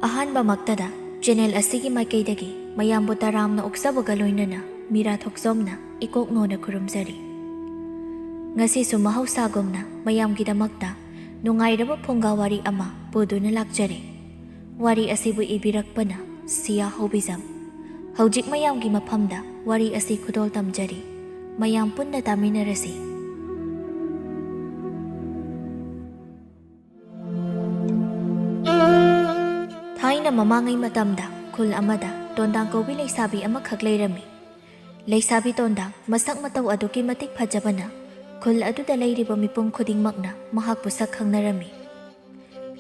ꯑꯍꯥꯟꯕꯃꯛꯇꯗ channel ꯑꯁꯤꯒꯤ ꯃꯥꯏꯀꯩꯗꯒꯤ ꯃꯌꯥꯝꯕꯨ ꯇꯔꯥꯝꯅ ꯑꯣꯛꯆꯕꯒ ꯂꯣꯏꯅꯅ ꯃꯤꯔꯥ ꯊꯣꯛꯆꯣꯝꯅ ꯏꯀꯣꯛꯅꯣꯅ ꯈꯨꯔꯨꯝꯖꯔꯤ꯫ ꯉꯁꯤꯁꯨ ꯃꯍꯧꯁꯥꯒꯨꯝꯅ ꯃꯌꯥꯝꯒꯤꯗꯃꯛꯇ ꯅꯨꯡꯉꯥꯏꯔꯕ ꯐꯨꯡꯒꯥ ꯋꯥꯔꯤ ꯑꯃ ꯄꯨꯗꯨꯅ ꯂꯥꯛꯆꯔꯦ꯫ ꯋꯥꯔꯤ ꯑꯁꯤꯕꯨ ꯏꯕꯤꯔꯛꯄꯅ ꯁꯤꯌꯥ ꯍꯥꯏꯕꯤꯖꯝ꯫ ꯍꯧꯖꯤꯛ ꯃꯌꯥꯝꯒꯤ ꯃꯐꯝꯗ ꯋꯥꯔꯤ ꯑꯁꯤ ꯈꯨꯗꯣꯜ ꯇꯝꯖꯔꯤ꯫ ꯃꯌꯥꯝ ꯄꯨꯟꯅ ꯇꯥꯃꯤꯟꯅꯔꯁꯤ꯫ ꯊꯥꯏꯅ ꯃꯃꯥꯡꯉꯩ ꯃꯇꯝꯗ ꯈꯨꯜ ꯑꯃꯗ ꯇꯣꯟꯗꯥꯡ ꯀꯧꯕꯤ ꯂꯩꯁꯥꯕꯤ ꯑꯃꯈꯛ ꯂꯩꯔꯝꯃꯤ꯫ ꯂꯩꯁꯥꯕꯤ ꯇꯣꯟꯗꯥꯡ ꯃꯁꯛ ꯃꯇꯧ ꯑꯗꯨꯛꯀꯤ ꯃꯇꯤꯛ ꯐꯖꯕꯅ ꯈꯨꯜ ꯑꯗꯨꯗ ꯂꯩꯔꯤꯕ ꯃꯤꯄꯨꯝ ꯈꯨꯗꯤꯡꯃꯛꯅ ꯃꯍꯥꯛꯄꯨ ꯁꯛ ꯈꯪꯅꯔꯝꯃꯤ꯫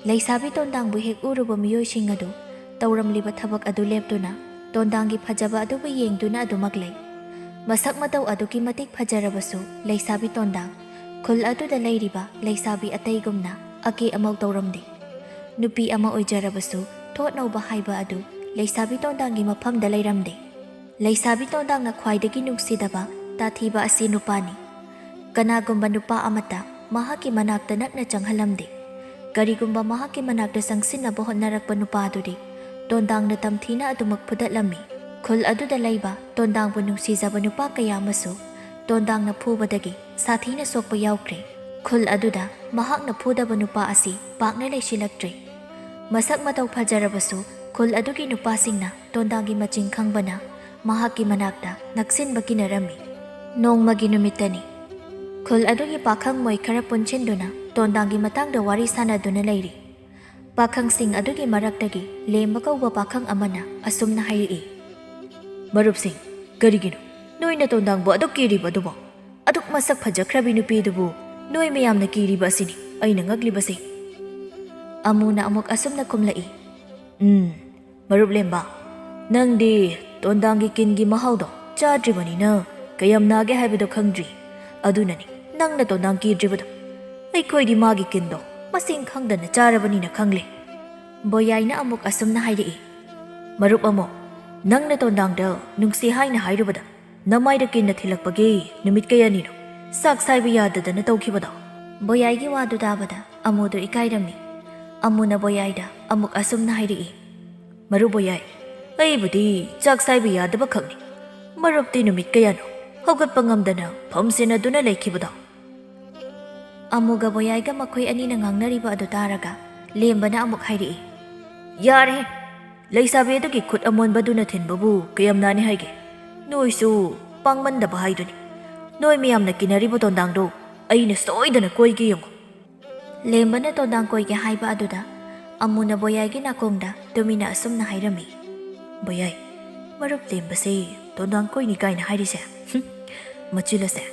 ꯂꯩꯁꯥꯕꯤ ꯇꯣꯟꯗꯥꯡꯕꯨ ꯍꯦꯛ ꯎꯔꯨꯕ ꯃꯤꯑꯣꯏꯁꯤꯡ ꯑꯗꯨ ꯇꯧꯔꯝꯂꯤꯕ ꯊꯕꯛ ꯑꯗꯨ ꯂꯦꯞꯇꯨꯅ ꯇꯣꯟꯗꯥꯡꯒꯤ ꯐꯖꯕ ꯑꯗꯨꯕꯨ ꯌꯦꯡꯗꯨꯅ ꯑꯗꯨꯃꯛ ꯂꯩ꯫ ꯃꯁꯛ ꯃꯇꯧ ꯑꯗꯨꯛꯀꯤ ꯃꯇꯤꯛ ꯐꯖꯔꯕꯁꯨ ꯂꯩꯁꯥꯕꯤ ꯇꯣꯟꯗꯥꯡ ꯈꯨꯜ ꯑꯗꯨꯗ ꯂꯩꯔꯤꯕ ꯂꯩꯁꯥꯕꯤ ꯑꯇꯩꯒꯨꯝꯅ ꯑꯀꯦ ꯑꯃꯧ ꯇꯧꯔꯝꯗꯦ꯫ ꯅꯨꯄꯤ ꯑꯃ ꯑꯣꯏꯖꯔꯕꯁꯨ ꯊꯣꯠꯅꯧꯕ ꯍꯥꯏꯕ ꯑꯗꯨ ꯂꯩꯁꯥꯕꯤ ꯇꯣꯟꯗꯥꯡꯒꯤ ꯃꯐꯝꯗ ꯂꯩꯔꯝꯗꯦ꯫ ꯂꯩꯁꯥꯕꯤ ꯇꯣꯟꯗꯥꯡꯅ ꯈ꯭ꯋꯥꯏꯗꯒꯤ ꯅꯨꯡꯁꯤꯗꯕ ꯇꯥꯊꯤꯕ ꯑꯁꯤ ꯅꯨꯄꯥꯅꯤ꯫ ꯀꯅꯥꯒꯨꯝꯕ ꯅꯨꯄꯥ ꯑꯃꯠꯇ ꯃꯍꯥꯛꯀꯤ ꯃꯅꯥꯛꯇ ꯅꯛꯅ ꯆꯪꯍꯜꯂꯝꯗꯦ꯫ ꯀꯔꯤꯒꯨꯝꯕ ꯃꯍꯥꯛꯀꯤ ꯃꯅꯥꯛꯇ ꯆꯪꯁꯤꯟꯅꯕ ꯍꯣꯠꯅꯔꯛꯄ ꯅꯨꯄꯥꯗꯨꯗꯤ ꯇꯣꯟꯗꯥꯡꯅ ꯇꯝꯊꯤꯅ ꯑꯗꯨꯃꯛ ꯐꯨꯗꯠꯂꯝꯃꯤ꯫ ꯈꯨꯜ ꯑꯗꯨꯗ ꯂꯩꯕ ꯇꯣꯟꯗꯥꯡꯕꯨ ꯅꯨꯡꯁꯤꯖꯕ ꯅꯨꯄꯥ ꯀꯌꯥ ꯑꯃꯁꯨ ꯇꯣꯟꯗꯥꯡꯅ ꯐꯨꯕꯗꯒꯤ ꯁꯥꯊꯤꯅ ꯁꯣꯛꯄ ꯌꯥꯎꯈ꯭ꯔꯦ꯫ ꯈꯨꯜ ꯑꯗꯨꯗ ꯃꯍꯥꯛꯅ ꯐꯨꯗꯕ ꯅꯨꯄꯥ ꯑꯁꯤ ꯄꯥꯛꯅ ꯂꯩꯁꯤꯜꯂꯛꯇ꯭ꯔꯦ꯫ ꯃꯁꯛ ꯃꯇꯧ ꯐꯖꯔꯕꯁꯨ ꯈꯨꯜ ꯑꯗꯨꯒꯤ ꯅꯨꯄꯥꯁꯤꯡꯅ ꯇꯣꯟꯗꯥꯡꯒꯤ ꯃꯆꯤꯡ ꯈꯪꯕꯅ ꯃꯍꯥꯛꯀꯤ ꯃꯅꯥꯛꯇ ꯅꯛꯁꯤꯟꯕ ꯀꯤꯅꯔꯝꯃꯤ꯫ ꯅꯣꯡꯃꯒꯤ ꯅꯨꯃꯤꯠꯇꯅꯤ꯫ ꯈꯨꯜ ꯑꯗꯨꯒꯤ ꯄꯥꯈꯪ ꯃꯣꯏ ꯈꯔ ꯄꯨꯟꯁꯤꯟꯗꯨꯅ ꯇꯣꯟꯗꯥꯡꯒꯤ ꯃꯇꯥꯡꯗ ꯋꯥꯔꯤ ꯁꯥꯅꯗꯨꯅ ꯂꯩꯔꯤ꯫ ꯄꯥꯈꯪꯁꯤꯡ ꯑꯗꯨꯒꯤ ꯃꯔꯛꯇꯒꯤ ꯂꯦꯝꯕ ꯀꯧꯕ ꯄꯥꯈꯪ ꯑꯃꯅ ꯑꯁꯨꯝꯅ ꯍꯥꯏꯔꯛꯏ꯫ ꯃꯔꯨꯞꯁꯤꯡ, ꯀꯔꯤꯒꯤꯅꯣ ꯅꯣꯏꯅ ꯇꯣꯟꯗꯥꯡꯕꯨ ꯑꯗꯨꯛ ꯀꯤꯔꯤꯕ ꯑꯗꯨꯕꯨ? ꯑꯗꯨꯛ ꯃꯁꯛ ꯐꯖꯈ꯭ꯔꯕꯤ ꯅꯨꯄꯤꯗꯨꯕꯨ ꯅꯣꯏ ꯃꯌꯥꯝꯅ ꯀꯤꯔꯤꯕ ꯑꯁꯤꯅꯤ ꯑꯩꯅ ꯉꯛꯂꯤꯕꯁꯤ꯫ ꯑꯃꯨꯅ ꯑꯃꯨꯛ ꯑꯁꯨꯝꯅ ꯈꯨꯝꯂꯛꯏ꯫ ꯃꯔꯨꯞ ꯂꯦꯝꯕ, ꯅꯪꯗꯤ ꯇꯣꯟꯗꯥꯡꯒꯤ ꯀꯤꯟꯒꯤ ꯃꯍꯥꯎꯗꯣ ꯆꯥꯗ꯭ꯔꯤꯕꯅꯤꯅ ꯀꯌꯥꯝ ナꯒꯦ ꯍꯥꯏꯕꯗꯣ ꯈꯪꯗ꯭ꯔꯤ꯫ ꯑꯗꯨꯅꯅꯤ ꯅꯪꯅ ꯇꯣꯟꯗꯥꯡ ꯀꯤꯗ꯭ꯔꯤꯕꯗꯣ꯫ ꯑꯩꯈꯣꯏꯗꯤ ꯃꯥꯒꯤ ꯀꯤꯟꯗꯣ ꯃꯁꯤꯡ ꯈꯪꯗꯅ ꯆꯥꯔꯕꯅꯤꯅ ꯈꯪꯂꯦ꯫ ꯕꯣꯌꯥꯏꯅ ꯑꯃꯨꯛ ꯑꯁꯨꯝꯅ ꯍꯥꯏꯔꯛꯏ꯫ ꯃꯔꯨꯞ ꯑꯃꯣ, ꯅꯪꯅ ꯇꯣꯟꯗꯥꯡꯗ ꯅꯨꯡꯁꯤ ꯍꯥꯏꯅ ꯍꯥꯏꯔꯨꯕꯗ ꯅꯃꯥꯏꯗ ꯀꯤꯟꯅ ꯊꯤꯜꯂꯛꯄꯒꯤ ꯅꯨꯃꯤꯠ ꯀꯌꯥꯅꯤꯅꯣ ꯆꯥꯛ ꯁꯥꯏꯕ ꯌꯥꯗꯗꯅ ꯇꯧꯈꯤꯕꯗꯣ? ꯕꯣꯌꯥꯏꯒꯤ ꯋꯥꯗꯨ ꯇꯥꯕꯗ ꯑꯃꯨꯗꯨ ꯏꯀꯥꯏꯔꯝꯃꯤ꯫ ꯑꯃꯨꯅ ꯕꯣꯌꯥꯏꯗ ꯑꯃꯨꯛ ꯑꯁꯨꯝꯅ ꯍꯥꯏꯔꯛꯏ꯫ ꯃꯔꯨꯞ ꯕꯣꯌꯥꯏ, ꯑꯩꯕꯨꯗꯤ ꯆꯥꯛ ꯁꯥꯏꯕ ꯌꯥꯗꯕ ꯈꯛꯅꯤ꯫ ꯃꯔꯨꯞꯇꯤ ꯅꯨꯃꯤꯠ ꯀꯌꯥꯅꯣ ꯍꯧꯒꯠꯄ ꯉꯝꯗꯅ ꯐꯝꯁꯤꯟꯅꯗꯨꯅ ꯂꯩꯈꯤꯕꯗꯣ? ꯑꯃꯨꯒ ꯕꯣꯌꯥꯏꯒ ꯃꯈꯣꯏ ꯑꯅꯤꯅ ꯉꯥꯡꯅꯔꯤꯕ ꯑꯗꯨ ꯇꯥꯔꯒ ꯂꯦꯝꯕꯅ ꯑꯃꯨꯛ ꯍꯥꯏꯔꯛꯏ꯫ ꯌꯥꯔꯦ, ꯂꯩꯁꯥꯕꯤ ꯑꯗꯨꯒꯤ ꯈꯨꯠ ꯑꯃꯣꯟꯕꯗꯨꯅ ꯊꯤꯟꯕꯕꯨ ꯀꯌꯥꯝ ꯅꯥꯅꯤ ꯍꯥꯏꯒꯦ? ꯅꯣꯏꯁꯨ ꯄꯥꯡꯃꯟꯗꯕ ꯍꯥꯏꯗꯨꯅꯤ꯫ ꯅꯣꯏ ꯃꯌꯥꯝꯅ ꯀꯤꯅꯔꯤꯕ ꯇꯣꯟꯗꯥꯡꯗꯣ ꯑꯩꯅ ꯁꯣꯏꯗꯅ ꯀꯣꯏꯒꯦ ꯌꯦꯡꯉꯨ꯫ ꯂꯦꯝꯕꯅ ꯇꯣꯟꯗꯥꯡ ꯀꯣꯏꯒꯦ ꯍꯥꯏꯕ ꯑꯗꯨꯗ ꯑꯃꯨꯅ ꯕꯣꯌꯥꯏꯒꯤ ꯅꯥꯀꯣꯡꯗ ꯇꯨꯃꯤꯟꯅ ꯑꯁꯨꯝꯅ ꯍꯥꯏꯔꯝꯃꯤ꯫ ꯕꯣꯌꯥꯏ, ꯃꯔꯨꯞ ꯂꯦꯝꯕꯁꯦ ꯇꯣꯟꯗꯥꯡ ꯀꯣꯏꯅꯤ ꯀꯥꯏꯅ ꯍꯥꯏꯔꯤꯁꯦ ꯃꯆꯤꯜ ꯑꯁꯦ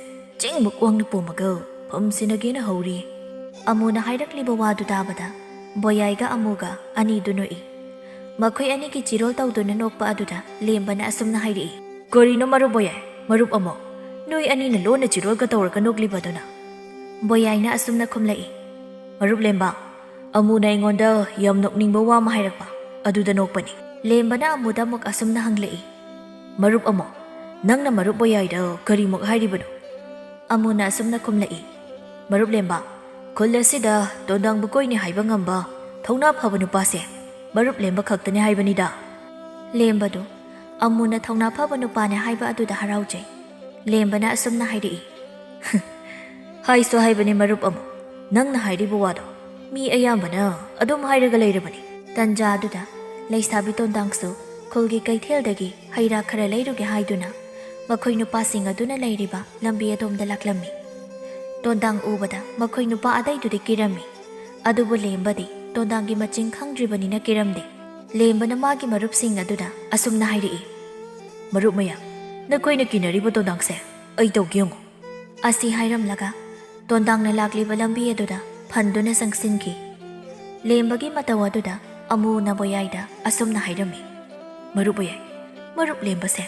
ꯆꯤꯡꯃꯨꯛ ꯋꯥꯡꯅ ꯄꯣꯝꯃꯒ ꯐꯝꯁꯤꯟꯅꯒꯦꯅ ꯍꯧꯔꯤ꯫ ꯑꯃꯨꯅ ꯍꯥꯏꯔꯛꯂꯤꯕ ꯋꯥꯗꯨ ꯇꯥꯕꯗ ꯕꯣꯌꯥꯏꯒ ꯑꯃꯨꯒ ꯑꯅꯤꯗꯨ ꯅꯣꯛꯏ꯫ ꯃꯈꯣꯏ ꯑꯅꯤꯒꯤ ꯆꯤꯔꯣꯜ ꯇꯧꯗꯨꯅ ꯅꯣꯛꯄ ꯑꯗꯨꯗ ꯂꯦꯝꯕꯅ ꯑꯁꯨꯝꯅ ꯍꯥꯏꯔꯛꯏ꯫ ꯀꯔꯤꯅꯣ ꯃꯔꯨꯞ ꯕꯣꯌꯥꯏ, ꯃꯔꯨꯞ ꯑꯃꯣ, ꯅꯣꯏ ꯑꯅꯤꯅ ꯂꯣꯟꯅ ꯆꯤꯔꯣꯜꯒ ꯇꯧꯔꯒ ꯅꯣꯛꯂꯤꯕꯗꯨꯅ? ꯕꯣꯌꯥꯏꯅ ꯑꯁꯨꯝꯅ ꯈꯨꯝꯂꯛꯏ꯫ ꯃꯔꯨꯞ ꯂꯦꯝꯕ, ꯑꯃꯨꯅ ꯑꯩꯉꯣꯟꯗ ꯌꯥꯝ ꯅꯣꯛꯅꯤꯡꯕ ꯋꯥ ꯑꯃ ꯍꯥꯏꯔꯛꯄ ꯑꯗꯨꯗ ꯅꯣꯛꯄꯅꯤ꯫ ꯂꯦꯝꯕꯅ ꯑꯃꯨꯗ ꯑꯃꯨꯛ ꯑꯁꯨꯝꯅ ꯍꯪꯂꯛꯏ꯫ ꯃꯔꯨꯞ ꯑꯃꯣ, ꯅꯪꯅ ꯃꯔꯨꯞ ꯕꯣꯌꯥꯏꯗ ꯀꯔꯤꯃꯨꯛ ꯍꯥꯏꯔꯤꯕꯅꯣ? ꯑꯃꯨꯅ ꯑꯁꯨꯝꯅ ꯈꯨꯝꯂꯛꯏ꯫ ꯃꯔꯨꯞ ꯂꯦꯝꯕ, ꯈꯨꯜ ꯑꯁꯤꯗ ꯇꯣꯟꯗꯥꯡꯕꯨ ꯀꯣꯏꯅꯤ ꯍꯥꯏꯕ ꯉꯝꯕ ꯊꯧꯅꯥ ꯐꯕ ꯅꯨꯄꯥꯁꯦ ꯃꯔꯨꯞ ꯂꯦꯝꯕ ꯈꯛꯇꯅꯤ ꯍꯥꯏꯕꯅꯤꯗ꯫ ꯂꯦꯝꯕꯗꯨ ꯑꯃꯨꯅ ꯊꯧꯅꯥ ꯐꯕ ꯅꯨꯄꯥꯅꯦ ꯍꯥꯏꯕ ꯑꯗꯨꯗ ꯍꯔꯥꯎꯖꯩ꯫ ꯂꯦꯝꯕꯅ ꯑꯁꯨꯝꯅ ꯍꯥꯏꯔꯛꯏ꯫ ꯍꯥꯏꯁꯨ ꯍꯥꯏꯕꯅꯤ ꯃꯔꯨꯞ ꯑꯃꯣ, ꯅꯪꯅ ꯍꯥꯏꯔꯤꯕ ꯋꯥꯗꯣ ꯃꯤ ꯑꯌꯥꯝꯕꯅ ꯑꯗꯨꯝ ꯍꯥꯏꯔꯒ ꯂꯩꯔꯕꯅꯤ꯫ ꯇꯟꯖꯥꯗꯨꯗ ꯂꯩꯁꯥꯕꯤ ꯇꯣꯟꯗꯥꯡꯁꯨ ꯈꯨꯜꯒꯤ ꯀꯩꯊꯦꯜꯗꯒꯤ ꯍꯩꯔꯥ ꯈꯔ ꯂꯩꯔꯨꯒꯦ ꯍꯥꯏꯗꯨꯅ ꯃꯈꯣꯏ ꯅꯨꯄꯥꯁꯤꯡ ꯑꯗꯨꯅ ꯂꯩꯔꯤꯕ ꯂꯝꯕꯤ ꯑꯗꯣꯝꯗ ꯂꯥꯛꯂꯝꯃꯤ꯫ ꯇꯣꯟꯗꯥꯡ ꯎꯕꯗ ꯃꯈꯣꯏ ꯅꯨꯄꯥ ꯑꯇꯩꯗꯨꯗꯤ ꯀꯤꯔꯝꯃꯤ꯫ ꯑꯗꯨꯕꯨ ꯂꯦꯝꯕꯗꯤ ꯇꯣꯟꯗꯥꯡꯒꯤ ꯃꯆꯤꯡ ꯈꯪꯗ꯭ꯔꯤꯕꯅꯤꯅ ꯀꯤꯔꯝꯗꯦ꯫ ꯂꯦꯝꯕꯅ ꯃꯥꯒꯤ ꯃꯔꯨꯞꯁꯤꯡ ꯑꯗꯨꯗ ꯑꯁꯨꯝꯅ ꯍꯥꯏꯔꯛꯏ꯫ ꯃꯔꯨꯞ ꯃꯌꯥꯝ, ꯅꯈꯣꯏꯅ ꯀꯤꯅꯔꯤꯕ ꯇꯣꯟꯗꯥꯡꯁꯦ ꯑꯩ ꯇꯧꯒꯦ ꯌꯦꯡꯉꯨ꯫ ꯑꯁꯤ ꯍꯥꯏꯔꯝꯂꯒ ꯇꯣꯟꯗꯥꯡꯅ ꯂꯥꯛꯂꯤꯕ ꯂꯝꯕꯤ ꯑꯗꯨꯗ ꯐꯟꯗꯨꯅ ꯆꯪꯁꯤꯟꯈꯤ꯫ ꯂꯦꯝꯕꯒꯤ ꯃꯇꯧ ꯑꯗꯨꯗ ꯑꯃꯨꯅ ꯕꯣꯌꯥꯏꯗ ꯑꯁꯨꯝꯅ ꯍꯥꯏꯔꯝꯃꯤ꯫ ꯃꯔꯨꯞ ꯕꯣꯌꯥꯏ, ꯃꯔꯨꯞ ꯂꯦꯝꯕꯁꯦ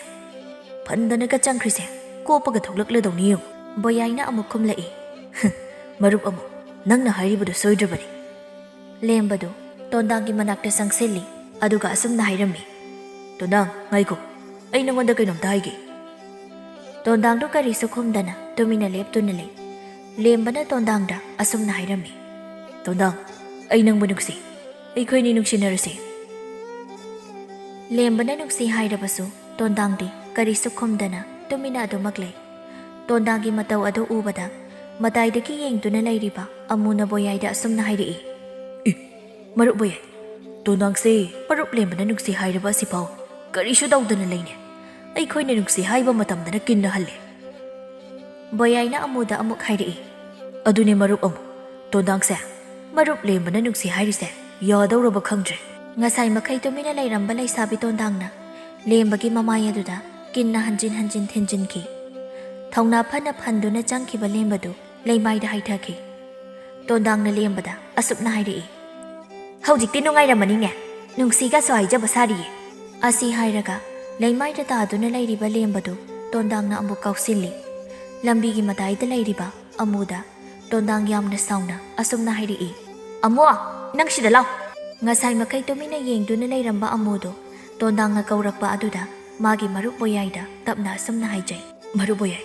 ꯐꯟꯗꯅꯒ ꯆꯪꯈ꯭ꯔꯤꯁꯦ ꯀꯣꯞꯄꯒ ꯊꯣꯛꯂꯛꯂꯗꯧꯅꯤ ꯌꯦꯡꯉꯨ꯫ ꯕꯣꯌꯥꯏꯅ ꯑꯃꯨꯛ ꯈꯨꯝꯂꯛꯏ꯫ ꯃꯔꯨꯞ ꯑꯃꯣ, ꯅꯪꯅ ꯍꯥꯏꯔꯤꯕꯗꯨ ꯁꯣꯏꯗ꯭ꯔꯕꯅꯤ꯫ ꯂꯦꯝꯕꯗꯨ ꯇꯣꯟꯗꯥꯡꯒꯤ ꯃꯅꯥꯛꯇ ꯆꯪꯁꯤꯜꯂꯤ ꯑꯗꯨꯒ ꯑꯁꯨꯝꯅ ꯍꯥꯏꯔꯝꯃꯤ꯫ ꯇꯣꯟꯗꯥꯡ ꯉꯥꯏꯈꯣ, ꯑꯩ ꯅꯉꯣꯟꯗ ꯀꯩꯅꯣꯝꯇ ꯍꯥꯏꯒꯦ꯫ ꯇꯣꯟꯗꯥꯡꯗꯨ ꯀꯔꯤꯁꯨ ꯈꯨꯝꯗꯅ ꯇꯨꯃꯤꯟꯅ ꯂꯦꯞꯇꯨꯅ ꯂꯩ꯫ ꯂꯦꯝꯕꯅ ꯇꯣꯟꯗꯥꯡꯗ ꯑꯁꯨꯝꯅ ꯍꯥꯏꯔꯝꯃꯤ꯫ ꯇꯣꯟꯗꯥꯡ, ꯑꯩ ꯅꯪꯕꯨ ꯅꯨꯡꯁꯤ꯫ ꯑꯩꯈꯣꯏꯅꯤ ꯅꯨꯡꯁꯤꯅꯔꯁꯤ꯫ ꯂꯦꯝꯕꯅ ꯅꯨꯡꯁꯤ ꯍꯥꯏꯔꯕꯁꯨ ꯇꯣꯟꯗꯥꯡꯗꯤ ꯀꯔꯤꯁꯨ ꯈꯨꯝꯗꯅ ꯇꯨꯃꯤꯟꯅ ꯑꯗꯨꯃꯛ ꯂꯩ꯫ ꯇꯣꯟꯗꯥꯡꯒꯤ ꯃꯇꯧ ꯑꯗꯨ ꯎꯕꯗ ꯃꯇꯥꯏꯗꯒꯤ ꯌꯦꯡꯗꯨꯅ ꯂꯩꯔꯤꯕ ꯑꯃꯨꯅ ꯕꯣꯌꯥꯏꯗ ꯑꯁꯨꯝꯅ ꯍꯥꯏꯔꯛꯏ꯫ ꯃꯔꯨꯞ ꯕꯣꯌꯥꯏ, ꯇꯣꯟꯗꯥꯡꯁꯦ ꯃꯔꯨꯞ ꯂꯦꯝꯕꯅ ꯅꯨꯡꯁꯤ ꯍꯥꯏꯔꯕ ꯑꯁꯤꯐꯥꯎ ꯀꯔꯤꯁꯨ ꯇꯧꯗꯅ ꯂꯩꯅꯦ꯫ ꯑꯩꯈꯣꯏꯅ ꯅꯨꯡꯁꯤ ꯍꯥꯏꯕ ꯃꯇꯝꯗꯅ ꯀꯤꯟꯅꯍꯜꯂꯦ꯫ ꯕꯣꯌꯥꯏꯅ ꯑꯃꯨꯗ ꯑꯃꯨꯛ ꯍꯥꯏꯔꯛꯏ꯫ ꯑꯗꯨꯅꯦ ꯃꯔꯨꯞ ꯑꯃꯨ, ꯇꯣꯟꯗꯥꯡꯁꯦ ꯃꯔꯨꯞ ꯂꯦꯝꯕꯅ ꯅꯨꯡꯁꯤ ꯍꯥꯏꯔꯤꯁꯦ ꯌꯥꯗꯧꯔꯕ ꯈꯪꯗ꯭ꯔꯦ꯫ ꯉꯁꯥꯏ ꯃꯈꯩ ꯇꯨꯃꯤꯟꯅ ꯂꯩꯔꯝꯕ ꯂꯩꯁꯥꯕꯤ ꯇꯣꯟꯗꯥꯡꯅ ꯂꯦꯝꯕꯒꯤ ꯃꯃꯥꯏ ꯑꯗꯨꯗ ꯀꯤꯟꯅ ꯍꯟꯖꯤꯟ ꯍꯟꯖꯤꯟ ꯊꯤꯟꯖꯤꯟꯈꯤ꯫ ꯊꯧꯅꯥ ꯐꯅ ꯐꯟꯗꯨꯅ ꯆꯪꯈꯤꯕ ꯂꯦꯝꯕꯗꯨ ꯂꯩꯃꯥꯏꯗ ꯍꯥꯏꯊꯈꯤ꯫ ꯇꯣꯟꯗꯥꯡꯅ ꯂꯦꯝꯕꯗ ꯑꯁꯨꯝꯅ ꯍꯥꯏꯔꯛꯏ꯫ ꯍꯧꯖꯤꯛꯇꯤ ꯅꯨꯡꯉꯥꯏꯔꯝꯃꯅꯤꯅꯦ, ꯅꯨꯡꯁꯤꯒꯁꯨ ꯍꯥꯏꯖꯕ ꯁꯥꯔꯤꯌꯦ꯫ ꯑꯁꯤ ꯍꯥꯏꯔꯒ ꯂꯩꯃꯥꯏꯗ ꯇꯥꯗꯨꯅ ꯂꯩꯔꯤꯕ ꯂꯦꯝꯕꯗꯨ ꯇꯣꯟꯗꯥꯡꯅ ꯑꯃꯨꯛ ꯀꯥꯎꯁꯤꯜꯂꯤ꯫ ꯂꯝꯕꯤꯒꯤ ꯃꯇꯥꯏꯗ ꯂꯩꯔꯤꯕ ꯑꯃꯨꯗ ꯇꯣꯟꯗꯥꯡ ꯌꯥꯝꯅ ꯁꯥꯎꯅ ꯑꯁꯨꯝꯅ ꯍꯥꯏꯔꯛꯏ꯫ ꯑꯃꯨ, ꯅꯪ ꯁꯤꯗ ꯂꯥꯎ꯫ ꯉꯁꯥꯏ ꯃꯈꯩ ꯇꯨꯃꯤꯟꯅ ꯌꯦꯡꯗꯨꯅ ꯂꯩꯔꯝꯕ ꯑꯃꯨꯗꯣ ꯇꯣꯟꯗꯥꯡꯅ ꯀꯧꯔꯛꯄ ꯑꯗꯨꯗ ꯃꯥꯒꯤ ꯃꯔꯨꯞ ꯕꯣꯌꯥꯏꯗ ꯇꯞꯅ ꯑꯁꯨꯝꯅ ꯍꯥꯏꯖꯩ꯫ ꯃꯔꯨꯞ ꯕꯣꯌꯥꯏ,